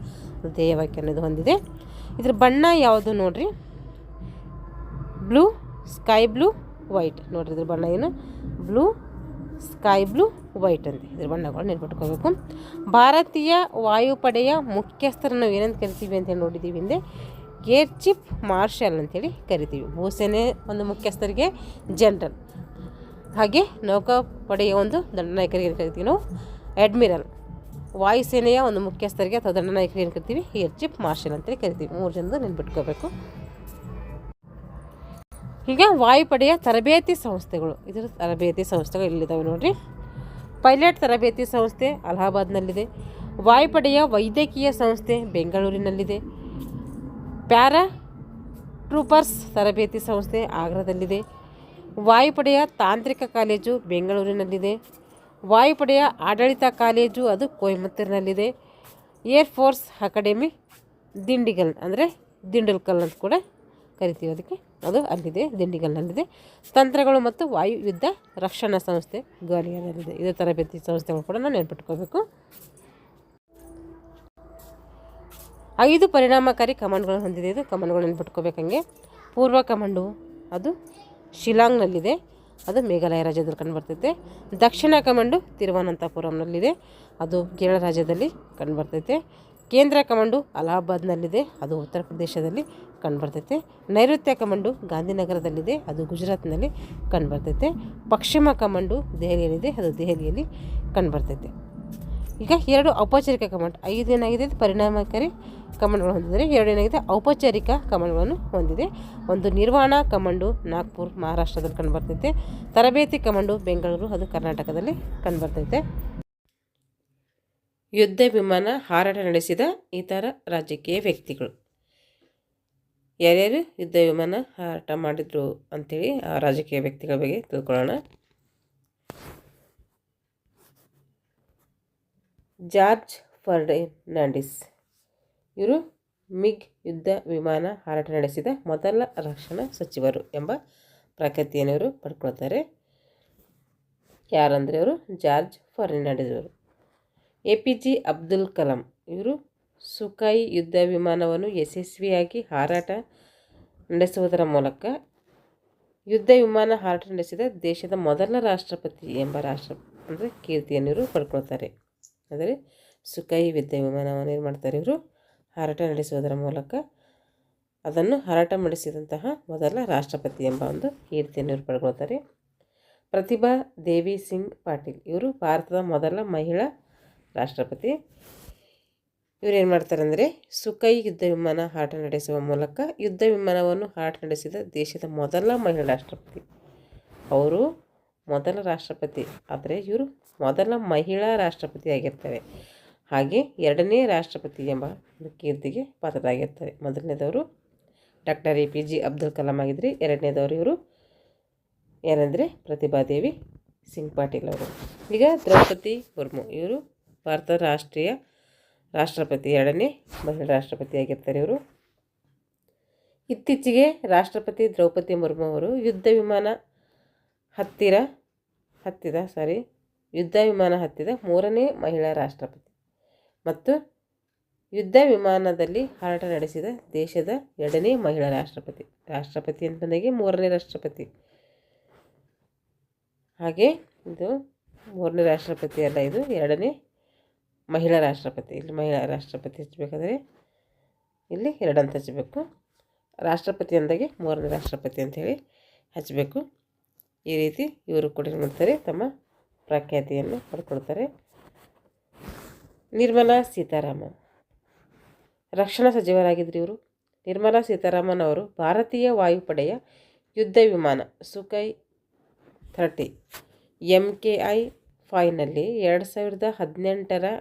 ಧ್ಯೇಯವಾಕ್ಯ ಅನ್ನೋದು ಹೊಂದಿದೆ. ಇದ್ರ ಬಣ್ಣ ಯಾವುದು ನೋಡ್ರಿ, ಬ್ಲೂ, ಸ್ಕೈ ಬ್ಲೂ, ವೈಟ್. ನೋಡ್ರಿ ಇದ್ರ ಬಣ್ಣ ಏನು, ಬ್ಲೂ, ಸ್ಕೈ ಬ್ಲೂ, ವೈಟ್ ಅಂತ. ಇದ್ರ ಬಣ್ಣಗಳು ನೆನ್ಪಿಟ್ಕೋಬೇಕು. ಭಾರತೀಯ ವಾಯುಪಡೆಯ ಮುಖ್ಯಸ್ಥರನ್ನು ಏನಂತ ಕರಿತೀವಿ ಅಂತೇಳಿ ನೋಡಿದ್ದೀವಿ ಹಿಂದೆ, ಏರ್ ಚೀಫ್ ಮಾರ್ಷಲ್ ಅಂತೇಳಿ ಕರಿತೀವಿ. ಭೂಸೇನೆ ಒಂದು ಮುಖ್ಯಸ್ಥರಿಗೆ ಜನರಲ್, ಹಾಗೆ ನೌಕಾಪಡೆಯ ಒಂದು ದಂಡನಾಯಕರಿಗೆ ಕರಿತೀವಿ ನಾವು ಅಡ್ಮಿರಲ್. ವಾಯುಸೇನೆಯ ಒಂದು ಮುಖ್ಯಸ್ಥರಿಗೆ ಅಥವಾ ದಂಡನಾಯಕರಿಗೆ ಏನು ಕರಿತೀವಿ, ಏರ್ ಚೀಫ್ ಮಾರ್ಷಲ್ ಅಂತೇಳಿ ಕರಿತೀವಿ. 3 ಜನದ್ದು ನೆನ್ಪಿಟ್ಕೋಬೇಕು. ಈಗ ವಾಯುಪಡೆಯ ತರಬೇತಿ ಸಂಸ್ಥೆಗಳು, ಇದರ ತರಬೇತಿ ಸಂಸ್ಥೆಗಳು ಇಲ್ಲಿದ್ದಾವೆ ನೋಡಿರಿ. ಪೈಲಟ್ ತರಬೇತಿ ಸಂಸ್ಥೆ ಅಲಹಾಬಾದ್ನಲ್ಲಿದೆ. ವಾಯುಪಡೆಯ ವೈದ್ಯಕೀಯ ಸಂಸ್ಥೆ ಬೆಂಗಳೂರಿನಲ್ಲಿದೆ. ಪ್ಯಾರಾ ಟ್ರೂಪರ್ಸ್ ತರಬೇತಿ ಸಂಸ್ಥೆ ಆಗ್ರಾದಲ್ಲಿದೆ. ವಾಯುಪಡೆಯ ತಾಂತ್ರಿಕ ಕಾಲೇಜು ಬೆಂಗಳೂರಿನಲ್ಲಿದೆ. ವಾಯುಪಡೆಯ ಆಡಳಿತ ಕಾಲೇಜು ಅದು ಕೊಯಮತ್ತೂರಿನಲ್ಲಿದೆ. ಏರ್ಫೋರ್ಸ್ ಅಕಾಡೆಮಿ ದಿಂಡಿಗಲ್ ಅಂದರೆ ದಿಂಡಲ್ಕಲ್ ಅಂತ ಕೂಡ ಕರಿತೀವಿ ಅದಕ್ಕೆ, ಅದು ಅಲ್ಲಿದೆ, ದಿಂಡಿಗಲ್ನಲ್ಲಿದೆ. ತಂತ್ರಗಳು ಮತ್ತು ವಾಯು ಯುದ್ಧ ರಕ್ಷಣಾ ಸಂಸ್ಥೆ ಗ್ವಾಲಿಯರ್ನಲ್ಲಿದೆ. ಇದು ತರಬೇತಿ ಸಂಸ್ಥೆಗಳು ಕೂಡ ನಾವು ನೆನ್ಪಿಟ್ಕೋಬೇಕು. 5 ಪರಿಣಾಮಕಾರಿ ಕಮಾಂಡ್ಗಳನ್ನು ಹೊಂದಿದೆ. ಇದು ಕಮಾಂಡ್ಗಳು ನೆನ್ಪಿಟ್ಕೋಬೇಕಂಗೆ. ಪೂರ್ವ ಕಮಾಂಡು ಅದು ಶಿಲಾಂಗ್ನಲ್ಲಿದೆ, ಅದು ಮೇಘಾಲಯ ರಾಜ್ಯದಲ್ಲಿ ಕಂಡುಬರ್ತೈತೆ. ದಕ್ಷಿಣ ಕಮಾಂಡು ತಿರುವನಂತಪುರಂನಲ್ಲಿದೆ, ಅದು ಕೇರಳ ರಾಜ್ಯದಲ್ಲಿ ಕಂಡುಬರ್ತೈತೆ. ಕೇಂದ್ರ ಕಮಾಂಡು ಅಲಹಾಬಾದ್ನಲ್ಲಿದೆ, ಅದು ಉತ್ತರ ಪ್ರದೇಶದಲ್ಲಿ ಕಂಡುಬರ್ತೈತೆ. ನೈಋತ್ಯ ಕಮಾಂಡು ಗಾಂಧಿನಗರದಲ್ಲಿದೆ, ಅದು ಗುಜರಾತ್ನಲ್ಲಿ ಕಂಡುಬರ್ತೈತೆ. ಪಶ್ಚಿಮ ಕಮಾಂಡು ದೆಹಲಿಯಲ್ಲಿದೆ, ಅದು ದೆಹಲಿಯಲ್ಲಿ ಕಂಡುಬರ್ತೈತೆ. ಈಗ 2 ಔಪಚಾರಿಕ ಕಮಾಂಡ್, 5 ಏನಾಗಿದೆ ಪರಿಣಾಮಕಾರಿ ಕಮಾಂಡ್ಗಳು ಹೊಂದಿದರೆ, 2 ಏನಾಗಿದೆ ಔಪಚಾರಿಕ ಕಮಾಂಡ್ಗಳನ್ನು ಹೊಂದಿದೆ. ಒಂದು ನಿರ್ವಹಣಾ ಕಮಾಂಡು ನಾಗ್ಪುರ್ ಮಹಾರಾಷ್ಟ್ರದಲ್ಲಿ ಕಂಡುಬರ್ತೈತೆ. ತರಬೇತಿ ಕಮಾಂಡು ಬೆಂಗಳೂರು, ಅದು ಕರ್ನಾಟಕದಲ್ಲಿ ಕಂಡುಬರ್ತೈತೆ. ಯುದ್ಧ ವಿಮಾನ ಹಾರಾಟ ನಡೆಸಿದ ಇತರ ರಾಜಕೀಯ ವ್ಯಕ್ತಿಗಳು, ಯಾರ್ಯಾರು ಯುದ್ಧ ವಿಮಾನ ಹಾರಾಟ ಮಾಡಿದ್ರು ಅಂಥೇಳಿ ಆ ರಾಜಕೀಯ ವ್ಯಕ್ತಿಗಳ ಬಗ್ಗೆ ತಿಳ್ಕೊಳ್ಳೋಣ. ಜಾರ್ಜ್ ಫರ್ಡಿನಾಂಡಿಸ್, ಇವರು ಮಿಗ್ ಯುದ್ಧ ವಿಮಾನ ಹಾರಾಟ ನಡೆಸಿದ ಮೊದಲ ರಕ್ಷಣಾ ಸಚಿವರು ಎಂಬ ಪ್ರಖ್ಯಾತಿಯನ್ನು ಇವರು ಪಡ್ಕೊಳ್ತಾರೆ. ಯಾರಂದರೆ ಇವರು ಜಾರ್ಜ್ ಫರ್ಡಿನಾಂಡಿಸ್ ಅವರು. APJ ಅಬ್ದುಲ್ ಕಲಾಂ, ಇವರು ಸುಖಾಯಿ ಯುದ್ಧ ವಿಮಾನವನ್ನು ಯಶಸ್ವಿಯಾಗಿ ಹಾರಾಟ ನಡೆಸುವುದರ ಮೂಲಕ ಯುದ್ಧ ವಿಮಾನ ಹಾರಾಟ ನಡೆಸಿದ ದೇಶದ ಮೊದಲ ರಾಷ್ಟ್ರಪತಿ ಎಂಬ ಅಂದರೆ ಕೀರ್ತಿಯನ್ನು ಇವರು ಪಡ್ಕೊಳ್ತಾರೆ. ಅಂದರೆ ಸುಖಾಯಿ ಯುದ್ಧ ವಿಮಾನವನ್ನು ಏನು ಮಾಡ್ತಾರೆ ಇವರು ಹಾರಾಟ ನಡೆಸುವುದರ ಮೂಲಕ ಅದನ್ನು ಹಾರಾಟ ಮಾಡಿಸಿದಂತಹ ಮೊದಲ ರಾಷ್ಟ್ರಪತಿ ಎಂಬ ಒಂದು ಕೀರ್ತಿಯನ್ನು ಇವರು ಪಡ್ಕೊಳ್ತಾರೆ. ಪ್ರತಿಭಾ ದೇವಿ ಸಿಂಗ್ ಪಾಟೀಲ್, ಇವರು ಭಾರತದ ಮೊದಲ ಮಹಿಳಾ ರಾಷ್ಟ್ರಪತಿ. ಇವರು ಏನು ಮಾಡ್ತಾರೆ ಅಂದರೆ ಸುಖಾಯಿ ಯುದ್ಧ ವಿಮಾನ ಹಾರಾಟ ನಡೆಸುವ ಮೂಲಕ ಯುದ್ಧ ವಿಮಾನವನ್ನು ಹಾರಾಟ ನಡೆಸಿದ ದೇಶದ ಮೊದಲ ಮಹಿಳಾ ರಾಷ್ಟ್ರಪತಿ. ಅವರು ಮೊದಲ ರಾಷ್ಟ್ರಪತಿ ಆದರೆ ಇವರು ಮೊದಲ ಮಹಿಳಾ ರಾಷ್ಟ್ರಪತಿ ಆಗಿರ್ತಾರೆ. ಹಾಗೆ 2ನೇ ರಾಷ್ಟ್ರಪತಿ ಎಂಬ ಕೀರ್ತಿಗೆ ಪಾತ್ರರಾಗಿರ್ತಾರೆ. ಮೊದಲನೇದವರು ಡಾಕ್ಟರ್ APJ ಅಬ್ದುಲ್ ಕಲಾಂ ಆಗಿದ್ದರೆ, 2ನೇದವರು ಇವರು ಏನಂದರೆ ಪ್ರತಿಭಾದೇವಿ ಸಿಂಗ್ ಪಾಟೀಲ್ ಅವರು. ಈಗ ದ್ರೌಪದಿ ಮುರ್ಮು, ಇವರು ಭಾರತದ ರಾಷ್ಟ್ರಪತಿ 2ನೇ ಮಹಿಳಾ ರಾಷ್ಟ್ರಪತಿ ಆಗಿರ್ತಾರೆ ಇವರು. ಇತ್ತೀಚೆಗೆ ರಾಷ್ಟ್ರಪತಿ ದ್ರೌಪದಿ ಮುರ್ಮು ಅವರು ಯುದ್ಧ ವಿಮಾನ ಹತ್ತಿದ 3ನೇ ಮಹಿಳಾ ರಾಷ್ಟ್ರಪತಿ ಮತ್ತು ಯುದ್ಧ ವಿಮಾನದಲ್ಲಿ ಹಾರಾಟ ನಡೆಸಿದ ದೇಶದ 2ನೇ ಮಹಿಳಾ ರಾಷ್ಟ್ರಪತಿ ಅಂತ ಬಂದಾಗೆ 3ನೇ ರಾಷ್ಟ್ರಪತಿ. ಹಾಗೆ ಇದು 3ನೇ ರಾಷ್ಟ್ರಪತಿ ಅಲ್ಲ, ಇದು 2ನೇ ಮಹಿಳಾ ರಾಷ್ಟ್ರಪತಿ. ಇಲ್ಲಿ ಮಹಿಳಾ ರಾಷ್ಟ್ರಪತಿ ಹಚ್ಚಬೇಕಾದ್ರೆ ಇಲ್ಲಿ 2 ಅಂತ ಹಚ್ಚಬೇಕು. ರಾಷ್ಟ್ರಪತಿ ಅಂದಾಗೆ 3ನೇ ರಾಷ್ಟ್ರಪತಿ ಅಂಥೇಳಿ ಹಚ್ಚಬೇಕು. ಈ ರೀತಿ ಇವರು ಕೂಡ ಏನು ಮಾಡ್ತಾರೆ, ತಮ್ಮ ಪ್ರಖ್ಯಾತಿಯನ್ನು ಪಡ್ಕೊಳ್ತಾರೆ. ನಿರ್ಮಲಾ ಸೀತಾರಾಮನ್, ರಕ್ಷಣಾ ಸಚಿವರಾಗಿದ್ದರು ಇವರು. ನಿರ್ಮಲಾ ಸೀತಾರಾಮನ್ ಅವರು ಭಾರತೀಯ ವಾಯುಪಡೆಯ ಯುದ್ಧ ವಿಮಾನ ಸುಖಾಯ್ 30 MKI 5ನಲ್ಲಿ 2018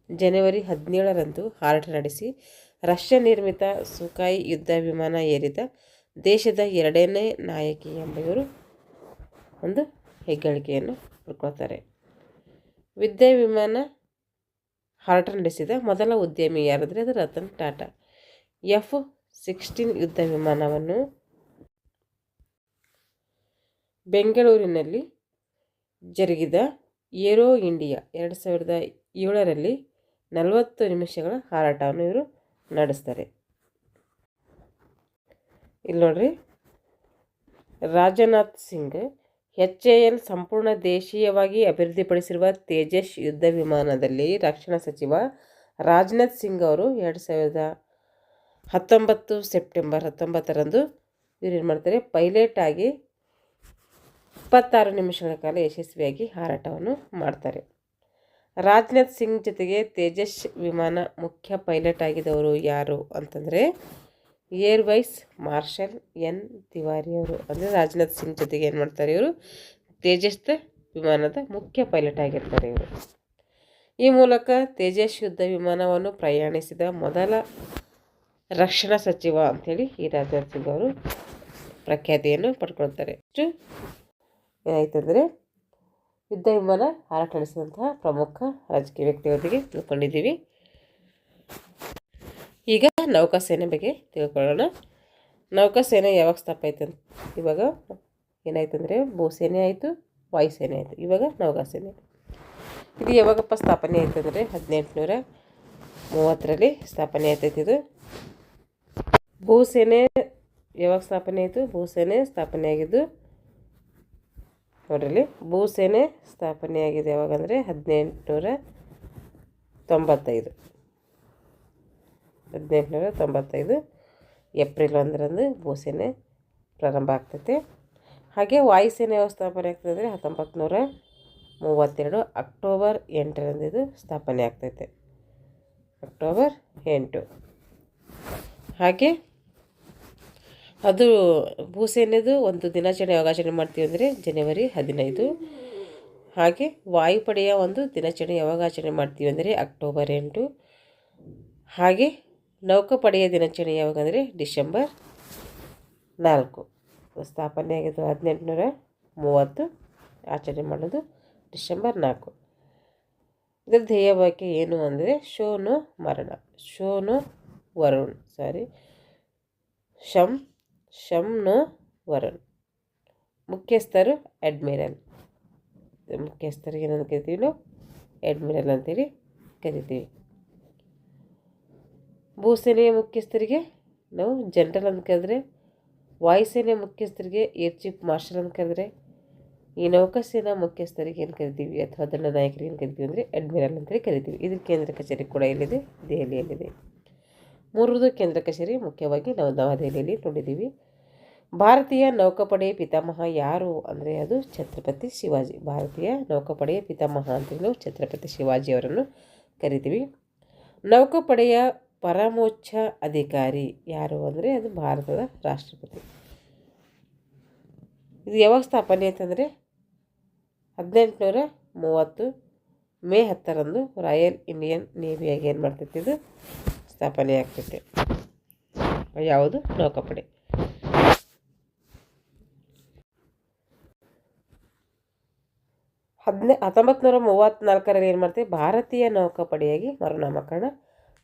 ಜನವರಿ 17ರಂದು ಹಾರಾಟ ನಡೆಸಿ ರಷ್ಯಾ ನಿರ್ಮಿತ ಸುಖಾಯ್ ಯುದ್ಧ ವಿಮಾನ ಏರಿದ ದೇಶದ 2ನೇ ನಾಯಕಿ ಎಂಬ ಇವರು ಒಂದು ಹೆಗ್ಗಳಿಕೆಯನ್ನು ಪಡ್ಕೊಳ್ತಾರೆ. ಯುದ್ಧ ವಿಮಾನ ಹಾರಾಟ ನಡೆಸಿದ ಮೊದಲ ಉದ್ಯಮಿ ಯಾರಾದರೆ ಅದು ರತನ್ ಟಾಟಾ. F-16 ಯುದ್ಧ ವಿಮಾನವನ್ನು ಬೆಂಗಳೂರಿನಲ್ಲಿ ಜರುಗಿದ ಏರೋ ಇಂಡಿಯಾ 2007ರಲ್ಲಿ 40 ನಿಮಿಷಗಳ ಹಾರಾಟವನ್ನು ಇವರು ನಡೆಸ್ತಾರೆ. ಇಲ್ಲಿ ನೋಡ್ರಿ, ರಾಜನಾಥ್ ಸಿಂಗ್ HAL ಸಂಪೂರ್ಣ ದೇಶೀಯವಾಗಿ ಅಭಿವೃದ್ಧಿಪಡಿಸಿರುವ ತೇಜಸ್ ಯುದ್ಧ ವಿಮಾನದಲ್ಲಿ ರಕ್ಷಣಾ ಸಚಿವ ರಾಜನಾಥ್ ಸಿಂಗ್ ಅವರು 2019 ಸೆಪ್ಟೆಂಬರ್ 19ರಂದು ಇವರು ಏನು ಮಾಡ್ತಾರೆ, ಪೈಲಟ್ ಆಗಿ 26 ನಿಮಿಷಗಳ ಕಾಲ ಯಶಸ್ವಿಯಾಗಿ ಹಾರಾಟವನ್ನು ಮಾಡ್ತಾರೆ. ರಾಜನಾಥ್ ಸಿಂಗ್ ಜೊತೆಗೆ ತೇಜಸ್ ವಿಮಾನ ಮುಖ್ಯ ಪೈಲಟ್ ಆಗಿದ್ದವರು ಯಾರು ಅಂತಂದರೆ air vice marshal N Tiwari ಅವರು. ಅಂದರೆ ರಾಜನಾಥ್ ಸಿಂಗ್ ಜೊತೆಗೆ ಏನು ಮಾಡ್ತಾರೆ, ಇವರು ತೇಜಸ್ ವಿಮಾನದ ಮುಖ್ಯ ಪೈಲಟ್ ಆಗಿರ್ತಾರೆ ಇವರು. ಈ ಮೂಲಕ ತೇಜಸ್ ಯುದ್ಧ ವಿಮಾನವನ್ನು ಪ್ರಯಾಣಿಸಿದ ಮೊದಲ ರಕ್ಷಣಾ ಸಚಿವ ಅಂಥೇಳಿ ಈ ರಾಜನಾಥ್ ಸಿಂಗ್ ಅವರು ಪ್ರಖ್ಯಾತಿಯನ್ನು ಪಡ್ಕೊಳ್ತಾರೆ. ಇಷ್ಟು ಏನಾಯ್ತಂದರೆ ಯುದ್ಧ ವಿಮಾನ ಹಾರಾಟ ನಡೆಸಿದಂತಹ ಪ್ರಮುಖ ರಾಜಕೀಯ ವ್ಯಕ್ತಿಗಳೊಂದಿಗೆ ತಿಳ್ಕೊಂಡಿದ್ದೀವಿ. ಈಗ ನೌಕಾಸೇನೆ ಬಗ್ಗೆ ತಿಳ್ಕೊಳ್ಳೋಣ. ನೌಕಾಸೇನೆ ಯಾವಾಗ ಸ್ಥಾಪನೆ ಆಯ್ತು? ಇವಾಗ ಏನಾಯ್ತಂದರೆ ಭೂಸೇನೆ ಆಯಿತು, ವಾಯುಸೇನೆ ಆಯಿತು, ಇವಾಗ ನೌಕಾಸೇನೆ. ಇದು ಯಾವಾಗಪ್ಪ ಸ್ಥಾಪನೆ ಆಯ್ತಂದರೆ 1830ರಲ್ಲಿ ಸ್ಥಾಪನೆ ಆಯ್ತೈತಿ. ಇದು ಭೂಸೇನೆ ಯಾವಾಗ ಸ್ಥಾಪನೆ ಆಯಿತು? ಭೂಸೇನೆ ಸ್ಥಾಪನೆ ಆಗಿದ್ದು ನೋಡ್ರಿ, ಭೂಸೇನೆ ಸ್ಥಾಪನೆ ಆಗಿದೆ ಯಾವಾಗಂದರೆ 1895 ಏಪ್ರಿಲ್ 1ರಂದು ಭೂಸೇನೆ ಪ್ರಾರಂಭ ಆಗ್ತೈತೆ. ಹಾಗೆ ವಾಯುಸೇನೆ ಯಾವಾಗ ಸ್ಥಾಪನೆ ಆಗ್ತದೆ ಅಂದರೆ 1932 ಅಕ್ಟೋಬರ್ 8ರಂದು ಇದು ಸ್ಥಾಪನೆ ಆಗ್ತೈತೆ. ಅಕ್ಟೋಬರ್ 8. ಹಾಗೆ ಅದು ಭೂಸೇನೆದು ಒಂದು ದಿನಾಚರಣೆ ಯಾವಾಗ ಆಚರಣೆ ಮಾಡ್ತೀವಿ ಅಂದರೆ ಜನವರಿ 15. ಹಾಗೆ ವಾಯುಪಡೆಯ ಒಂದು ದಿನಾಚರಣೆ ಯಾವಾಗ ಆಚರಣೆ ಮಾಡ್ತೀವಿ ಅಂದರೆ ಅಕ್ಟೋಬರ್ 8. ಹಾಗೆ ನೌಕಾಪಡೆಯ ದಿನಾಚರಣೆ ಯಾವಾಗ ಅಂದರೆ ಡಿಸೆಂಬರ್ 4. ಸ್ಥಾಪನೆ ಆಗಿದ್ದು 1830, ಆಚರಣೆ ಮಾಡೋದು ಡಿಸೆಂಬರ್ 4. ಇದರ ಧ್ಯೇಯ ವಾಕ್ಯ ಏನು ಅಂದರೆ ಶೋನೋ ಮರಣ, ಶೋನೋ ವರುಣ್, ಶಮ್ನೋ ವರುಣ್. ಮುಖ್ಯಸ್ಥರು ಅಡ್ಮಿರಲ್, ಮುಖ್ಯಸ್ಥರಿಗೆ ಏನಂತ ಕರಿತೀವಿ ನಾವು? ಅಡ್ಮಿರಲ್ ಅಂತೇಳಿ ಕರಿತೀವಿ. ಭೂಸೇನೆಯ ಮುಖ್ಯಸ್ಥರಿಗೆ ನಾವು ಜನರಲ್ ಅಂತ ಕರೆದ್ರೆ, ವಾಯುಸೇನೆಯ ಮುಖ್ಯಸ್ಥರಿಗೆ ಏರ್ ಚೀಫ್ ಮಾರ್ಷಲ್ ಅಂತ ಕರೆದ್ರೆ, ಈ ನೌಕಾಸೇನಾ ಮುಖ್ಯಸ್ಥರಿಗೆ ಏನು ಕರಿತೀವಿ ಅಥವಾ ದಂಡನಾಯಕರಿಗೆ ಏನು ಕರಿತೀವಿ ಅಂದರೆ ಅಡ್ಮಿರಲ್ ಅಂತೇಳಿ ಕರಿತೀವಿ. ಇದ್ರ ಕೇಂದ್ರ ಕಚೇರಿ ಕೂಡ ಎಲ್ಲಿದೆ? ದೆಹಲಿಯಲ್ಲಿದೆ. ಮೂರದು ಕೇಂದ್ರ ಕಚೇರಿ ಮುಖ್ಯವಾಗಿ ನಾವು ನವದೆಹಲಿಯಲ್ಲಿ ನೋಡಿದ್ದೀವಿ. ಭಾರತೀಯ ನೌಕಾಪಡೆಯ ಪಿತಾಮಹ ಯಾರು ಅಂದರೆ ಅದು ಛತ್ರಪತಿ ಶಿವಾಜಿ. ಭಾರತೀಯ ನೌಕಾಪಡೆಯ ಪಿತಾಮಹ ಅಂತೇಳಿ ನಾವು ಛತ್ರಪತಿ ಶಿವಾಜಿಯವರನ್ನು ಕರಿತೀವಿ. ನೌಕಾಪಡೆಯ ಪರಮೋಚ್ಚ ಅಧಿಕಾರಿ ಯಾರು ಅಂದರೆ ಅದು ಭಾರತದ ರಾಷ್ಟ್ರಪತಿ. ಇದು ಯಾವಾಗ ಸ್ಥಾಪನೆ ಆಯ್ತಂದರೆ 1830 ಮೇ 10ರಂದು ರಾಯಲ್ ಇಂಡಿಯನ್ ನೇವಿಯಾಗಿ ಏನು ಮಾಡ್ತೈತಿ, ಇದು ಸ್ಥಾಪನೆ ಆಗ್ತೈತೆ. ಯಾವುದು? ನೌಕಾಪಡೆ. 1934ರಲ್ಲಿ ಏನು ಮಾಡ್ತೀವಿ, ಭಾರತೀಯ ನೌಕಾಪಡೆಯಾಗಿ ಮರುನಾಮಕರಣ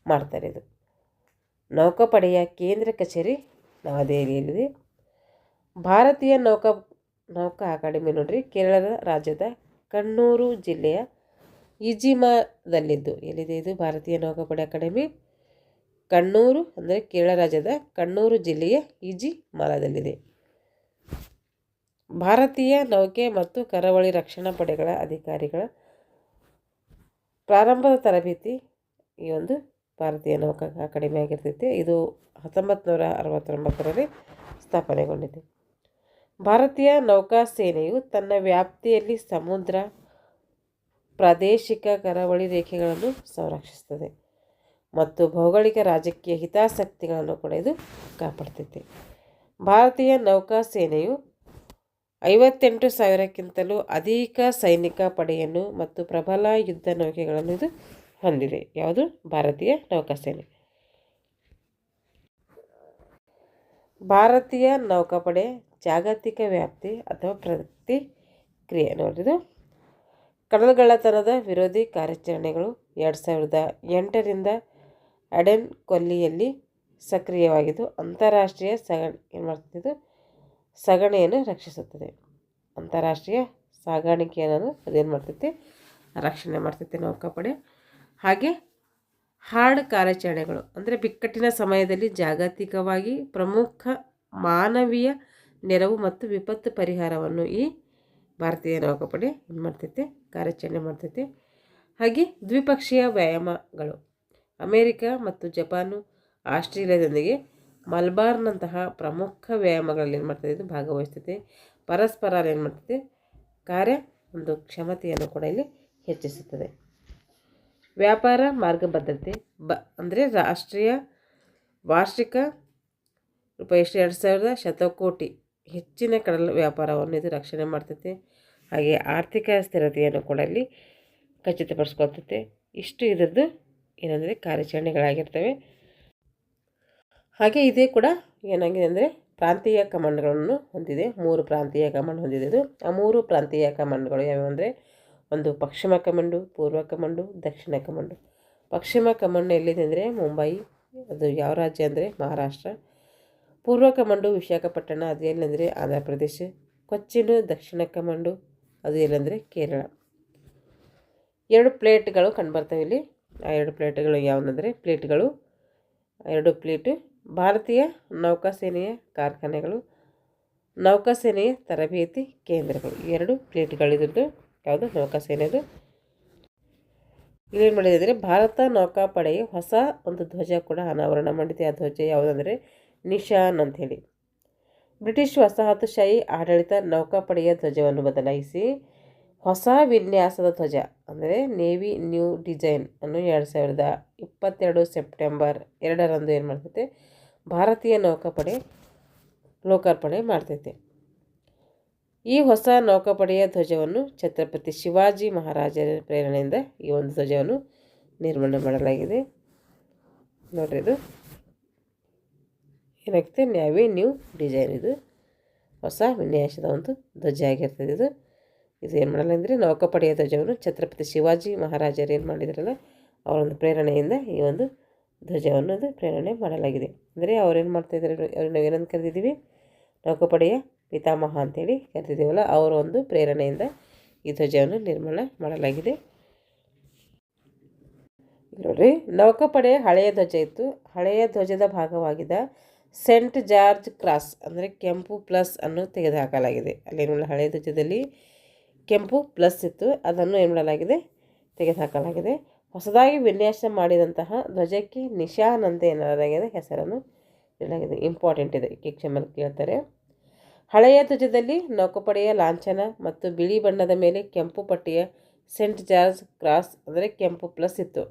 ಮಾಡ್ತಾರೆ. ಇದು ನೌಕಾಪಡೆಯ ಕೇಂದ್ರ ಕಚೇರಿ ನವದೆಹಲಿಯಲ್ಲಿದೆ. ಭಾರತೀಯ ನೌಕಾ ಅಕಾಡೆಮಿ ನೋಡ್ರಿ, ಕೇರಳ ರಾಜ್ಯದ ಕಣ್ಣೂರು ಜಿಲ್ಲೆಯ ಈಜಿಮಾದಲ್ಲಿದ್ದು. ಎಲ್ಲಿದೆ ಇದು? ಭಾರತೀಯ ನೌಕಾಪಡೆ ಅಕಾಡೆಮಿ ಕಣ್ಣೂರು ಅಂದರೆ ಕೇರಳ ರಾಜ್ಯದ ಕಣ್ಣೂರು ಜಿಲ್ಲೆಯ ಈಜಿಮಾಲದಲ್ಲಿದೆ. ಭಾರತೀಯ ನೌಕೆ ಮತ್ತು ಕರಾವಳಿ ರಕ್ಷಣಾ ಪಡೆಗಳ ಅಧಿಕಾರಿಗಳ ಪ್ರಾರಂಭದ ತರಬೇತಿ ಈ ಒಂದು ಭಾರತೀಯ ನೌಕಾ ಅಕಾಡೆಮಿ ಆಗಿರ್ತೈತೆ. ಇದು 1969ರಲ್ಲಿ ಸ್ಥಾಪನೆಗೊಂಡಿದೆ. ಭಾರತೀಯ ನೌಕಾಸೇನೆಯು ತನ್ನ ವ್ಯಾಪ್ತಿಯಲ್ಲಿ ಸಮುದ್ರ, ಪ್ರಾದೇಶಿಕ ಕರಾವಳಿ ರೇಖೆಗಳನ್ನು ಸಂರಕ್ಷಿಸುತ್ತದೆ ಮತ್ತು ಭೌಗೋಳಿಕ ರಾಜಕೀಯ ಹಿತಾಸಕ್ತಿಗಳನ್ನು ಕೂಡ ಇದು ಕಾಪಾಡ್ತೈತೆ. ಭಾರತೀಯ ನೌಕಾಸೇನೆಯು 58,000ಕ್ಕಿಂತಲೂ ಅಧಿಕ ಸೈನಿಕ ಪಡೆಯನ್ನು ಮತ್ತು ಪ್ರಬಲ ಯುದ್ಧ ನೌಕೆಗಳನ್ನು ಇದು ಹೊಂದಿದೆ. ಯಾವುದು? ಭಾರತೀಯ ನೌಕಾಸೇನೆ. ಭಾರತೀಯ ನೌಕಾಪಡೆ ಜಾಗತಿಕ ವ್ಯಾಪ್ತಿ ಅಥವಾ ಪ್ರತಿಕ್ರಿಯೆ ನೋಡಿದು ಕಡಲ್ಗಳ್ಳತನದ ವಿರೋಧಿ ಕಾರ್ಯಾಚರಣೆಗಳು 2008ರಿಂದ ಅಡೆನ್ ಕೊಲ್ಲಿಯಲ್ಲಿ ಸಕ್ರಿಯವಾಗಿದ್ದು ಅಂತಾರಾಷ್ಟ್ರೀಯ ಸಾಗಣೆಯನ್ನು ರಕ್ಷಿಸುತ್ತದೆ. ಅಂತಾರಾಷ್ಟ್ರೀಯ ಸಾಗಾಣಿಕೆಯನ್ನು ಅದೇನು ಮಾಡ್ತೈತಿ? ರಕ್ಷಣೆ ಮಾಡ್ತೈತಿ ನೌಕಾಪಡೆ. ಹಾಗೆ ಹಾರ್ಡ್ ಕಾರ್ಯಾಚರಣೆಗಳು ಅಂದರೆ ಬಿಕ್ಕಟ್ಟಿನ ಸಮಯದಲ್ಲಿ ಜಾಗತಿಕವಾಗಿ ಪ್ರಮುಖ ಮಾನವೀಯ ನೆರವು ಮತ್ತು ವಿಪತ್ತು ಪರಿಹಾರವನ್ನು ಈ ಭಾರತೀಯ ನೌಕಾಪಡೆ ಏನು ಮಾಡ್ತೈತೆ ಕಾರ್ಯಾಚರಣೆ ಮಾಡ್ತೈತೆ. ಹಾಗೆ ದ್ವಿಪಕ್ಷೀಯ ವ್ಯಾಯಾಮಗಳು ಅಮೇರಿಕ ಮತ್ತು ಜಪಾನು ಆಸ್ಟ್ರೇಲಿಯಾದೊಂದಿಗೆ ಮಲ್ಬಾರ್ನಂತಹ ಪ್ರಮುಖ ವ್ಯಾಯಾಮಗಳಲ್ಲಿ ಏನು ಮಾಡ್ತದೆ ಇದು ಭಾಗವಹಿಸ್ತೈತೆ. ಪರಸ್ಪರ ಏನು ಮಾಡ್ತೈತೆ ಕಾರ್ಯ ಒಂದು ಕ್ಷಮತೆಯನ್ನು ಕೂಡ ಇಲ್ಲಿ ಹೆಚ್ಚಿಸುತ್ತದೆ. ವ್ಯಾಪಾರ ಮಾರ್ಗಭದ್ರತೆ ಅಂದರೆ ರಾಷ್ಟ್ರೀಯ ವಾರ್ಷಿಕ ರೂಪಾಯಿ 2,000 ಶತಕೋಟಿ ಹೆಚ್ಚಿನ ಕಡಲ ವ್ಯಾಪಾರವನ್ನು ಇದು ರಕ್ಷಣೆ ಮಾಡ್ತೈತೆ. ಹಾಗೆ ಆರ್ಥಿಕ ಸ್ಥಿರತೆಯನ್ನು ಕೂಡ ಇಲ್ಲಿ ಖಚಿತಪಡಿಸ್ಕೊಳ್ತೈತೆ. ಇಷ್ಟು ಇದರದ್ದು ಏನಂದರೆ ಕಾರ್ಯಾಚರಣೆಗಳಾಗಿರ್ತವೆ. ಹಾಗೆ ಇದೇ ಕೂಡ ಏನಾಗಿದೆ ಅಂದರೆ ಪ್ರಾಂತೀಯ ಕಮಾಂಡ್ಗಳನ್ನು ಹೊಂದಿದೆ. 3 ಪ್ರಾಂತೀಯ ಕಮಾಂಡ್ ಹೊಂದಿದೆ ಇದು. ಆ 3 ಪ್ರಾಂತೀಯ ಕಮಾಂಡ್ಗಳು ಯಾವ್ಯಾವ ಅಂದರೆ ಒಂದು ಪಶ್ಚಿಮ ಕಮಾಂಡು, ಪೂರ್ವ ಕಮಾಂಡು, ದಕ್ಷಿಣ ಕಮಾಂಡು. ಪಶ್ಚಿಮ ಕಮಾಂಡ್ ಎಲ್ಲಿದೆ ಅಂದರೆ ಮುಂಬೈ, ಅದು ಯಾವ ರಾಜ್ಯ ಅಂದರೆ ಮಹಾರಾಷ್ಟ್ರ. ಪೂರ್ವ ಕಮಾಂಡು ವಿಶಾಖಪಟ್ಟಣ, ಅದು ಎಲ್ಲಂದರೆ ಆಂಧ್ರ ಪ್ರದೇಶ. ಕೊಚ್ಚಿನ್ ದಕ್ಷಿಣ ಕಮಾಂಡು, ಅದು ಎಲ್ಲಂದರೆ ಕೇರಳ. 2 ಪ್ಲೇಟ್ಗಳು ಕಂಡುಬರ್ತವೆ ಇಲ್ಲಿ. ಆ 2 ಪ್ಲೇಟ್ಗಳು ಯಾವುದಂದರೆ ಪ್ಲೇಟ್ಗಳು 2 ಪ್ಲೇಟು ಭಾರತೀಯ ನೌಕಾಸೇನೆಯ ಕಾರ್ಖಾನೆಗಳು, ನೌಕಾಸೇನೆಯ ತರಬೇತಿ ಕೇಂದ್ರಗಳು. 2 ಪ್ಲೇಟ್ಗಳಿದ್ದು ಯಾವುದು ನೌಕಾಸೇನೆದು. ಇಲ್ಲೇನು ಮಾಡಿದೆ ಅಂದರೆ ಭಾರತ ನೌಕಾಪಡೆಯ ಹೊಸ ಒಂದು ಧ್ವಜ ಕೂಡ ಅನಾವರಣ ಮಾಡಿದೆ. ಆ ಧ್ವಜ ಯಾವುದಂದರೆ ನಿಶಾನ್ ಅಂಥೇಳಿ. ಬ್ರಿಟಿಷ್ ವಸಾಹತುಶಾಹಿ ಆಡಳಿತ ನೌಕಾಪಡೆಯ ಧ್ವಜವನ್ನು ಬದಲಾಯಿಸಿ ಹೊಸ ವಿನ್ಯಾಸದ ಧ್ವಜ ಅಂದರೆ ನೇವಿ ನ್ಯೂ ಡಿಸೈನ್ ಅನ್ನು 2022 ಸೆಪ್ಟೆಂಬರ್ 2ರಂದು ಏನು ಮಾಡ್ತೈತೆ ಭಾರತೀಯ ನೌಕಾಪಡೆ ಲೋಕಾರ್ಪಣೆ ಮಾಡ್ತೈತೆ. ಈ ಹೊಸ ನೌಕಾಪಡೆಯ ಧ್ವಜವನ್ನು ಛತ್ರಪತಿ ಶಿವಾಜಿ ಮಹಾರಾಜರ ಪ್ರೇರಣೆಯಿಂದ ಈ ಒಂದು ಧ್ವಜವನ್ನು ನಿರ್ಮಾಣ ಮಾಡಲಾಗಿದೆ. ನೋಡ್ರಿ, ಇದು ಏನಾಗ್ತದೆ ನ್ಯಾವಿ ನ್ಯೂ ಡಿಸೈನ್, ಇದು ಹೊಸ ವಿನ್ಯಾಸದ ಒಂದು ಧ್ವಜ ಆಗಿರ್ತದೆ. ಇದು ಏನು ಮಾಡಲ್ಲ ಅಂದರೆ ನೌಕಾಪಡೆಯ ಧ್ವಜವನ್ನು ಛತ್ರಪತಿ ಶಿವಾಜಿ ಮಹಾರಾಜರು ಏನು ಮಾಡಿದ್ರಲ್ಲ ಅವರ ಒಂದು ಪ್ರೇರಣೆಯಿಂದ ಈ ಒಂದು ಧ್ವಜವನ್ನು ಅದು ಪ್ರೇರಣೆ ಮಾಡಲಾಗಿದೆ. ಅಂದರೆ ಅವ್ರೇನು ಮಾಡ್ತಾಯಿದ್ದಾರೆ, ಅವ್ರಿಗೆ ನಾವು ಏನಂತ ಕರೆದಿದ್ದೀವಿ, ನೌಕಾಪಡೆಯ ಪಿತಾಮಹ ಅಂತೇಳಿ ಕರೆದಿದ್ದೀವಲ್ಲ, ಅವರ ಒಂದು ಪ್ರೇರಣೆಯಿಂದ ಈ ಧ್ವಜವನ್ನು ನಿರ್ಮಾಣ ಮಾಡಲಾಗಿದೆ. ನೋಡ್ರಿ, ನೌಕಾಪಡೆಯ ಹಳೆಯ ಧ್ವಜ ಇತ್ತು. ಹಳೆಯ ಧ್ವಜದ ಭಾಗವಾಗಿದ್ದ ಸೆಂಟ್ ಜಾರ್ಜ್ ಕ್ರಾಸ್ ಅಂದರೆ ಕೆಂಪು ಪ್ಲಸ್ ಅನ್ನು ತೆಗೆದುಹಾಕಲಾಗಿದೆ. ಅಲ್ಲೇನು ಹಳೆಯ ಧ್ವಜದಲ್ಲಿ ಕೆಂಪು ಪ್ಲಸ್ ಇತ್ತು, ಅದನ್ನು ಏನು ಮಾಡಲಾಗಿದೆ ತೆಗೆದುಹಾಕಲಾಗಿದೆ. ಹೊಸದಾಗಿ ವಿನ್ಯಾಸ ಮಾಡಿದಂತಹ ಧ್ವಜಕ್ಕೆ ನಿಶಾನ್ ಅಂತ ಏನಾಗಿದೆ ಹೆಸರನ್ನು ಇಡಲಾಗಿದೆ. ಇಂಪಾರ್ಟೆಂಟ್ ಇದೆ, ಎಕ್ಸಾಮಲ್ಲಿ ಕೇಳ್ತಾರೆ. ಹಳೆಯ ಧ್ವಜದಲ್ಲಿ ನೌಕಾಪಡೆಯ ಲಾಂಛನ ಮತ್ತು ಬಿಳಿ ಬಣ್ಣದ ಮೇಲೆ ಕೆಂಪು ಪಟ್ಟಿಯ ಸೆಂಟ್ ಜಾರ್ಜ್ ಕ್ರಾಸ್ ಅಂದರೆ ಕೆಂಪು ಪ್ಲಸ್ ಇತ್ತು.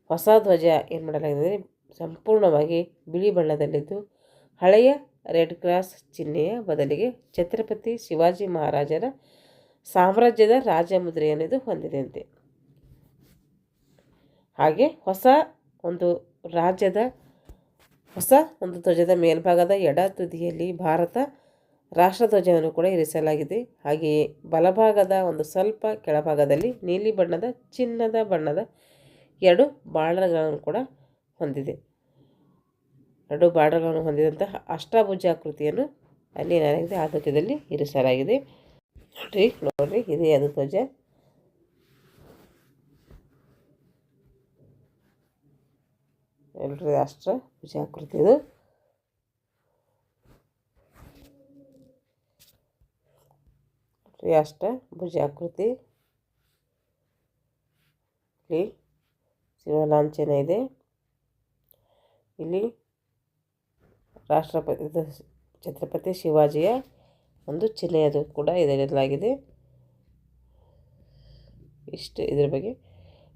ಹೊಸ ಧ್ವಜ ಏನು ಮಾಡಲಾಗಿದೆ ಸಂಪೂರ್ಣವಾಗಿ ಬಿಳಿ ಬಣ್ಣದಲ್ಲಿದ್ದು ಹಳೆಯ ರೆಡ್ ಕ್ರಾಸ್ ಚಿಹ್ನೆಯ ಬದಲಿಗೆ ಛತ್ರಪತಿ ಶಿವಾಜಿ ಮಹಾರಾಜರ ಸಾಮ್ರಾಜ್ಯದ ರಾಜಮುದ್ರೆಯನ್ನು ಇದು ಹೊಂದಿದೆಯಂತೆ. ಹಾಗೆ ಹೊಸ ಒಂದು ಧ್ವಜದ ಮೇಲ್ಭಾಗದ ಎಡ ತುದಿಯಲ್ಲಿ ಭಾರತ ರಾಷ್ಟ್ರಧ್ವಜವನ್ನು ಕೂಡ ಇರಿಸಲಾಗಿದೆ. ಹಾಗೆಯೇ ಬಲಭಾಗದ ಒಂದು ಸ್ವಲ್ಪ ಕೆಳಭಾಗದಲ್ಲಿ ನೀಲಿ ಬಣ್ಣದ ಚಿನ್ನದ ಬಣ್ಣದ 2 ಬಾರ್ಡರ್ಗಳನ್ನು ಕೂಡ ಹೊಂದಿದೆ. 2 ಬಾರ್ಡರ್ಗಳನ್ನು ಹೊಂದಿದಂತಹ ಅಷ್ಟಾಭುಜಾಕೃತಿಯನ್ನು ಅಲ್ಲಿ ಏನಾಗಿದೆ ಆ ಧ್ವಜದಲ್ಲಿ ಇರಿಸಲಾಗಿದೆ. ನೋಡ್ರಿ ಇದೇ ಅದು ಧ್ವಜ. ಎಲ್ಲರೂ ಅಷ್ಟಭುಜಾಕೃತಿ ಇದು. ಅಷ್ಟಭುಜಾಕೃತಿ ಇಲ್ಲಿ ಶಿವಲಾಂಛನ ಇದೆ. ಇಲ್ಲಿ ಛತ್ರಪತಿ ಶಿವಾಜಿಯ ಒಂದು ಚಿಹ್ನೆಯದು ಕೂಡ ಇದರಲ್ಲಾಗಿದೆ. ಇಷ್ಟು ಇದರ ಬಗ್ಗೆ.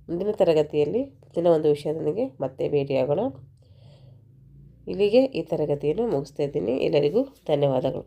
ಮುಂದಿನ ತರಗತಿಯಲ್ಲಿ ಮುಂದಿನ ಒಂದು ವಿಷಯದೊಂದಿಗೆ ಮತ್ತೆ ಭೇಟಿಯಾಗೋಣ. ಇಲ್ಲಿಗೆ ಈ ತರಗತಿಯನ್ನು ಮುಗಿಸ್ತಾ ಇದ್ದೀನಿ. ಎಲ್ಲರಿಗೂ ಧನ್ಯವಾದಗಳು.